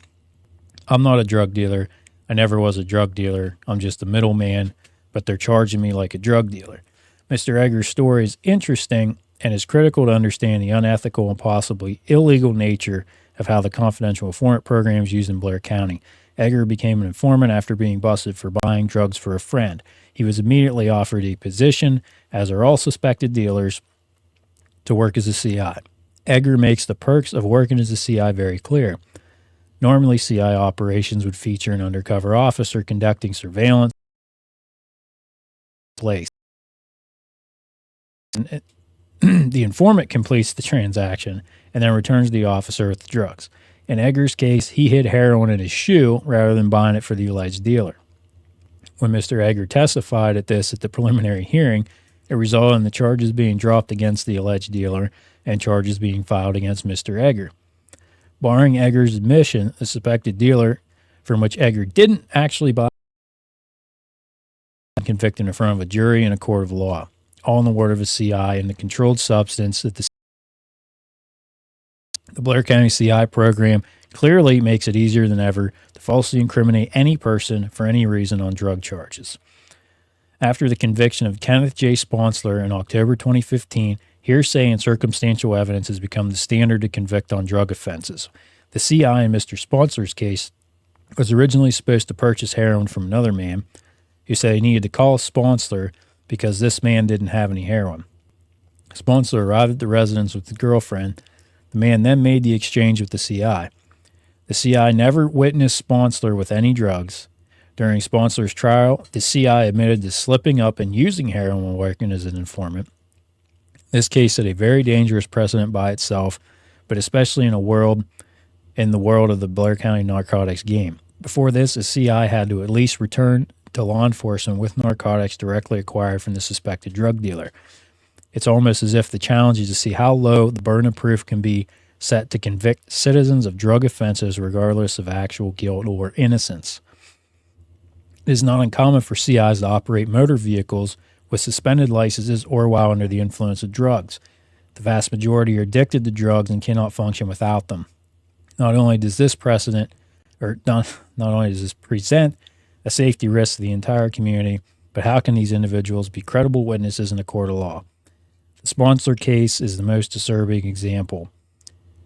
I'm not a drug dealer. I never was a drug dealer. I'm just a middleman, but they're charging me like a drug dealer. Mr. Egger's story is interesting and is critical to understand the unethical and possibly illegal nature of how the confidential informant program is used in Blair County. Egger became an informant after being busted for buying drugs for a friend. He was immediately offered a position, as are all suspected dealers, to work as a CI. Egger makes the perks of working as a CI very clear. Normally, CI operations would feature an undercover officer conducting surveillance place. The informant completes the transaction and then returns the officer with the drugs. In Egger's case, he hid heroin in his shoe rather than buying it for the alleged dealer. When Mr. Egger testified at the preliminary hearing, it resulted in the charges being dropped against the alleged dealer and charges being filed against Mr. Egger. Barring Egger's admission, the suspected dealer, from which Egger didn't actually buy, convicted in front of a jury and a court of law, all in the word of a CI and the controlled substance that the Blair County CI program clearly makes it easier than ever to falsely incriminate any person for any reason on drug charges. After the conviction of Kenneth J. Sponsler in October 2015, hearsay and circumstantial evidence has become the standard to convict on drug offenses. The CI in Mr. Sponsler's case was originally supposed to purchase heroin from another man who said he needed to call Sponsler because this man didn't have any heroin. Sponsler arrived at the residence with the girlfriend. The man then made the exchange with the CI. The CI never witnessed Sponsler with any drugs. During Sponsler's trial, the CI admitted to slipping up and using heroin while working as an informant. This case set a very dangerous precedent by itself, but especially in the world of the Blair County narcotics game. Before this, a CI had to at least return to law enforcement with narcotics directly acquired from the suspected drug dealer. It's almost as if the challenge is to see how low the burden of proof can be set to convict citizens of drug offenses regardless of actual guilt or innocence. It is not uncommon for CIs to operate motor vehicles with suspended licenses or while under the influence of drugs. The vast majority are addicted to drugs and cannot function without them. Not only does this present a safety risk to the entire community, but how can these individuals be credible witnesses in a court of law? The Sponsler case is the most disturbing example.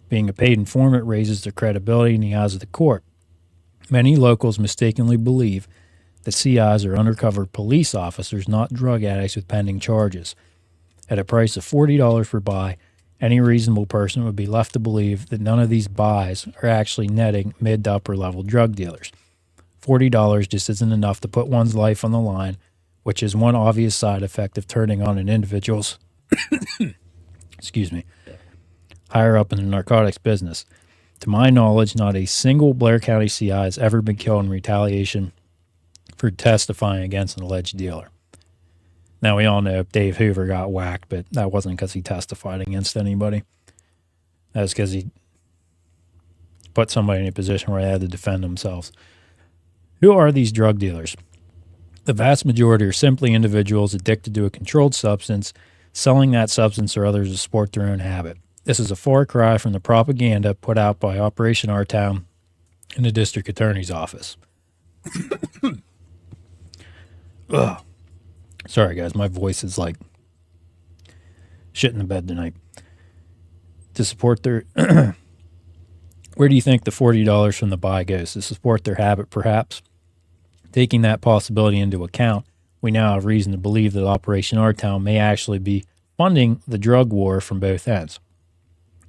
Being a paid informant raises their credibility in the eyes of the court. Many locals mistakenly believe that CIs are undercover police officers, not drug addicts with pending charges. At a price of $40 per buy, any reasonable person would be left to believe that none of these buys are actually netting mid to upper level drug dealers. $40 just isn't enough to put one's life on the line which is one obvious side effect of turning on an individual's, excuse me, higher up in the narcotics business. To my knowledge, not a single Blair County CI has ever been killed in retaliation for testifying against an alleged dealer. Now, we all know Dave Hoover got whacked, but that wasn't because he testified against anybody. That was because he put somebody in a position where they had to defend themselves. Who are these drug dealers? The vast majority are simply individuals addicted to a controlled substance, selling that substance or others to support their own habit. This is a far cry from the propaganda put out by Operation Our Town and the district attorney's office. Ugh. Sorry, guys, my voice is like shit in the bed tonight. To support their... Where do you think the $40 from the buy goes? To support their habit, perhaps? Taking that possibility into account, we now have reason to believe that Operation Our Town may actually be funding the drug war from both ends.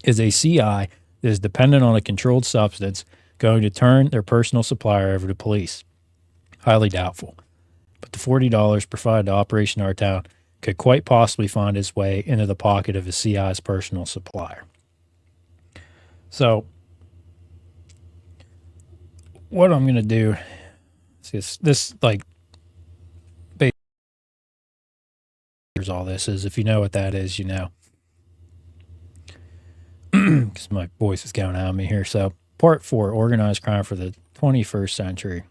Is a CI that is dependent on a controlled substance going to turn their personal supplier over to police? Highly doubtful. But the $40 provided to Operation Our Town could quite possibly find its way into the pocket of a CI's personal supplier. So, what I'm going to do is this, like, basically, all this is. If you know what that is, you know. Because my voice is going out of me here. So, Part 4, Organized Crime for the 21st Century.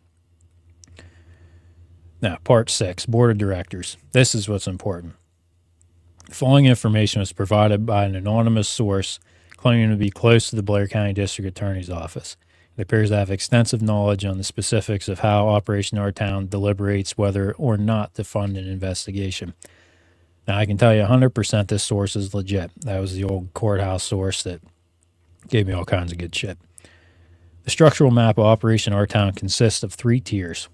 Now, Part 6, Board of Directors. This is what's important. The following information was provided by an anonymous source claiming to be close to the Blair County District Attorney's Office. It appears to have extensive knowledge on the specifics of how Operation Our Town deliberates whether or not to fund an investigation. Now, I can tell you 100% this source is legit. That was the old courthouse source that gave me all kinds of good shit. The structural map of Operation Our Town consists of 3 tiers.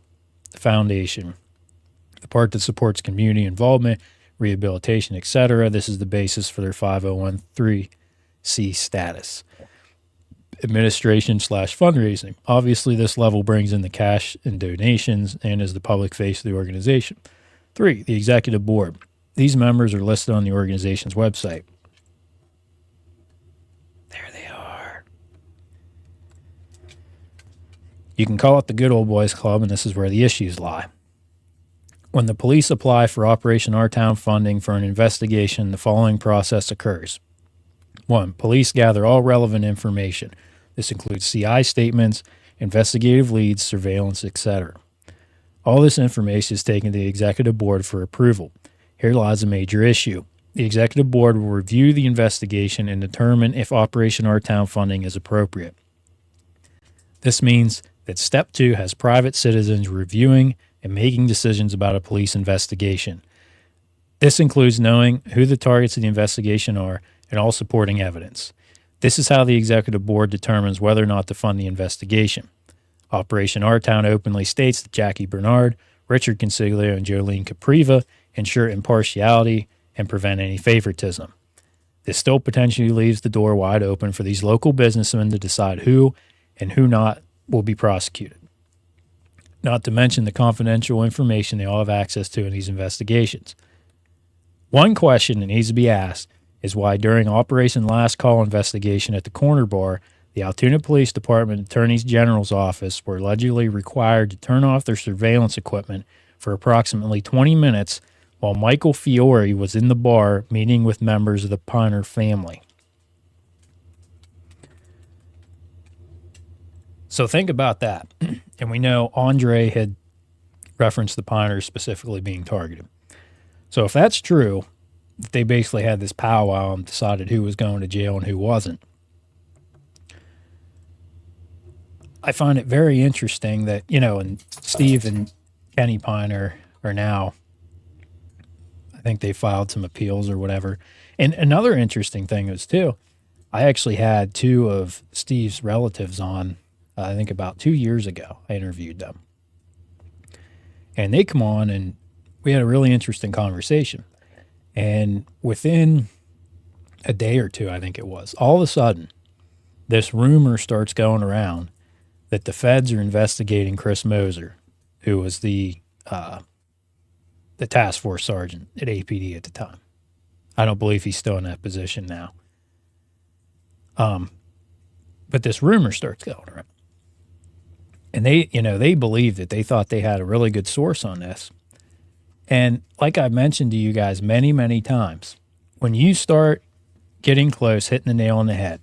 The foundation, the part that supports community involvement, rehabilitation, etc. This is the basis for their 5013C status. Administration/fundraising. Obviously, this level brings in the cash and donations and is the public face of the organization. 3, the executive board. These members are listed on the organization's website. There they are. You can call it the Good Old Boys Club, and this is where the issues lie. When the police apply for Operation Our Town funding for an investigation, the following process occurs. 1. Police gather all relevant information. This includes CI statements, investigative leads, surveillance, etc. All this information is taken to the executive board for approval. Here lies a major issue. The executive board will review the investigation and determine if Operation Our Town funding is appropriate. This means that Step 2 has private citizens reviewing and making decisions about a police investigation. This includes knowing who the targets of the investigation are and all supporting evidence. This is how the executive board determines whether or not to fund the investigation. Operation Our Town openly states that Jackie Bernard, Richard Consiglio, and Jolene Capriva ensure impartiality and prevent any favoritism. This still potentially leaves the door wide open for these local businessmen to decide who and who not will be prosecuted. Not to mention the confidential information they all have access to in these investigations. One question that needs to be asked is why during Operation Last Call investigation at the corner bar, the Altoona Police Department Attorney General's office were allegedly required to turn off their surveillance equipment for approximately 20 minutes while Michael Fiore was in the bar meeting with members of the Piner family. So think about that. And we know Andre had referenced the Piners specifically being targeted. So if that's true, if they basically had this powwow and decided who was going to jail and who wasn't, I find it very interesting that, and Steve and Kenny Piner are now, I think they filed some appeals or whatever. And another interesting thing is, too, I actually had 2 of Steve's relatives on, I think about 2 years ago. I interviewed them. And they come on and we had a really interesting conversation. And within a day or 2, I think it was, all of a sudden, this rumor starts going around that the feds are investigating Chris Moser, who was the the task force sergeant at APD at the time. I don't believe he's still in that position now. But this rumor starts going around. And they believed it. They thought they had a really good source on this. And like I've mentioned to you guys many, many times, when you start getting close, hitting the nail on the head,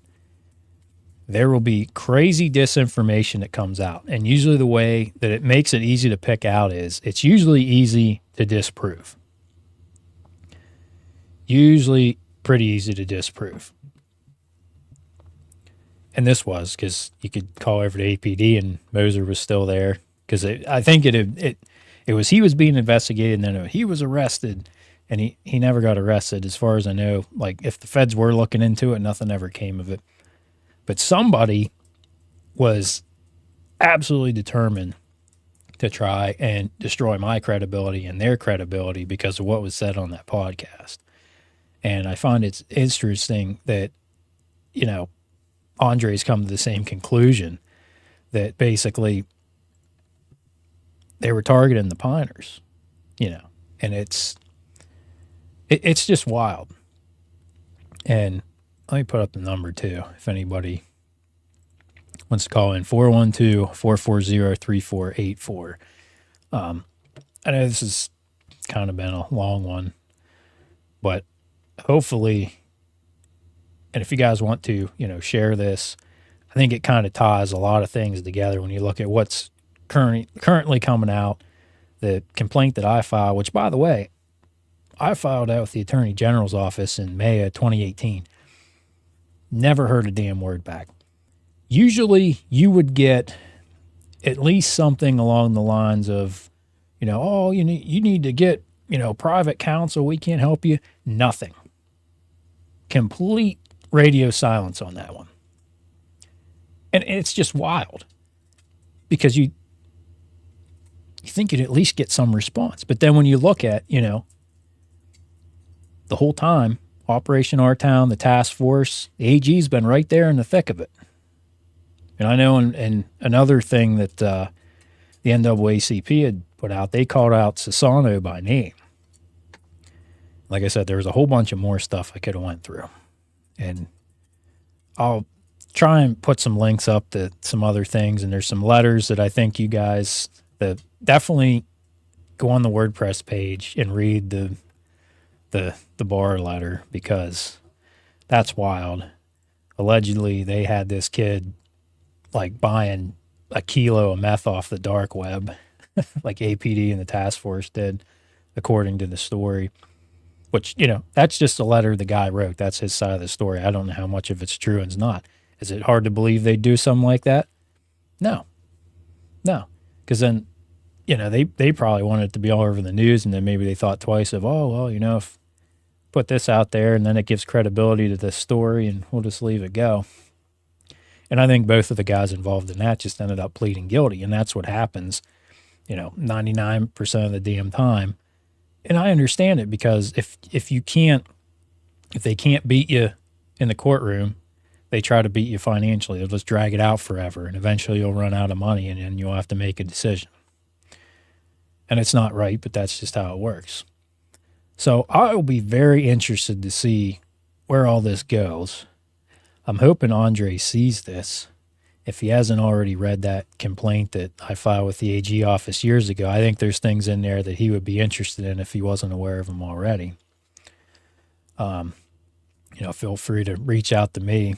there will be crazy disinformation that comes out. And usually the way that it makes it easy to pick out is it's usually easy to disprove. Usually pretty easy to disprove. And this was because you could call over to APD and Moser was still there. Because I think it was he was being investigated and then he was arrested. And he never got arrested as far as I know. Like if the feds were looking into it, nothing ever came of it. But somebody was absolutely determined to try and destroy my credibility and their credibility because of what was said on that podcast. And I find it's interesting that, Andre's come to the same conclusion that basically they were targeting the Piners, and it's just wild. And let me put up the number too, if anybody wants to call in, 412-440-3484. I know this has kind of been a long one, but hopefully, and if you guys want to, share this, I think it kind of ties a lot of things together when you look at what's currently coming out, the complaint that I filed, which, by the way, I filed out with the Attorney General's office in May of 2018. Never heard a damn word back. Usually you would get at least something along the lines of, you need to get, private counsel. We can't help you. Nothing. Complete radio silence on that one. And it's just wild because you think you'd at least get some response. But then when you look at, the whole time, Operation Our Town, the task force, the AG's been right there in the thick of it. And I know and another thing that the NAACP had put out, they called out Sassano by name. Like I said, there was a whole bunch of more stuff I could have went through. And I'll try and put some links up to some other things. And there's some letters that I think you guys that definitely go on the WordPress page and read the bar letter because that's wild. Allegedly, they had this kid like buying a kilo of meth off the dark web, like APD and the task force did, according to the story. Which, that's just a letter the guy wrote. That's his side of the story. I don't know how much of it's true and it's not. Is it hard to believe they'd do something like that? No. Because then, they probably wanted it to be all over the news and then maybe they thought twice of, if put this out there and then it gives credibility to this story and we'll just leave it go. And I think both of the guys involved in that just ended up pleading guilty. And that's what happens, 99% of the damn time. And I understand it because if they can't beat you in the courtroom, they try to beat you financially. They'll just drag it out forever, and eventually you'll run out of money, and then you'll have to make a decision. And it's not right, but that's just how it works. So I will be very interested to see where all this goes. I'm hoping Andre sees this. If he hasn't already read that complaint that I filed with the AG office years ago, I think there's things in there that he would be interested in if he wasn't aware of them already. Feel free to reach out to me.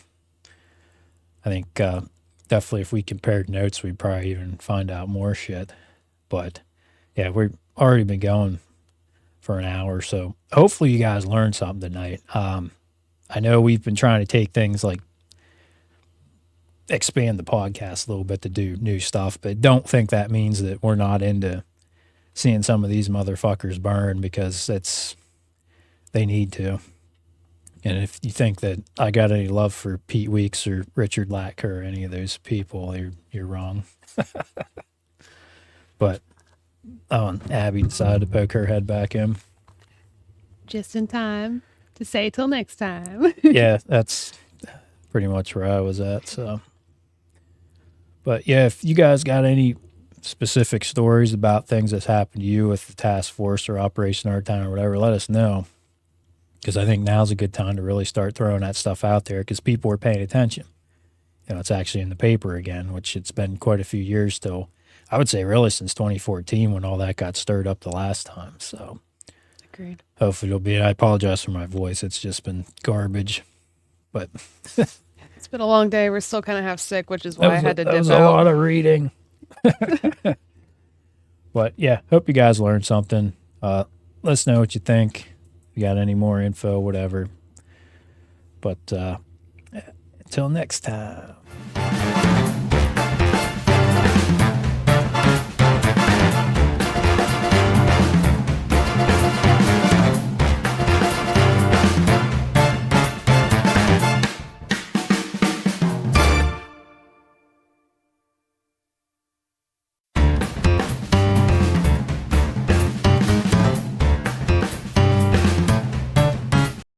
I think definitely if we compared notes, we'd probably even find out more shit. But yeah, we've already been going for an hour, so hopefully you guys learned something tonight. I know we've been trying to take things like expand the podcast a little bit to do new stuff, but don't think that means that we're not into seeing some of these motherfuckers burn because they need to. And if you think that I got any love for Pete Weeks or Richard Latka or any of those people, you're wrong. But Abby decided to poke her head back in. Just in time to say till next time. Yeah, that's pretty much where I was at. So, but yeah, if you guys got any specific stories about things that's happened to you with the task force or Operation Hard Time or whatever, let us know. Because I think now's a good time to really start throwing that stuff out there because people are paying attention. It's actually in the paper again, which it's been quite a few years still. I would say really since 2014 when all that got stirred up the last time. So Agreed. hopefully it'll be, I apologize for my voice. It's just been garbage. But It's been a long day. We're still kind of half sick, which is why I had to that dip was out. a lot of reading. But yeah, hope you guys learned something. Let us know what you think. If you got any more info, whatever. But until next time.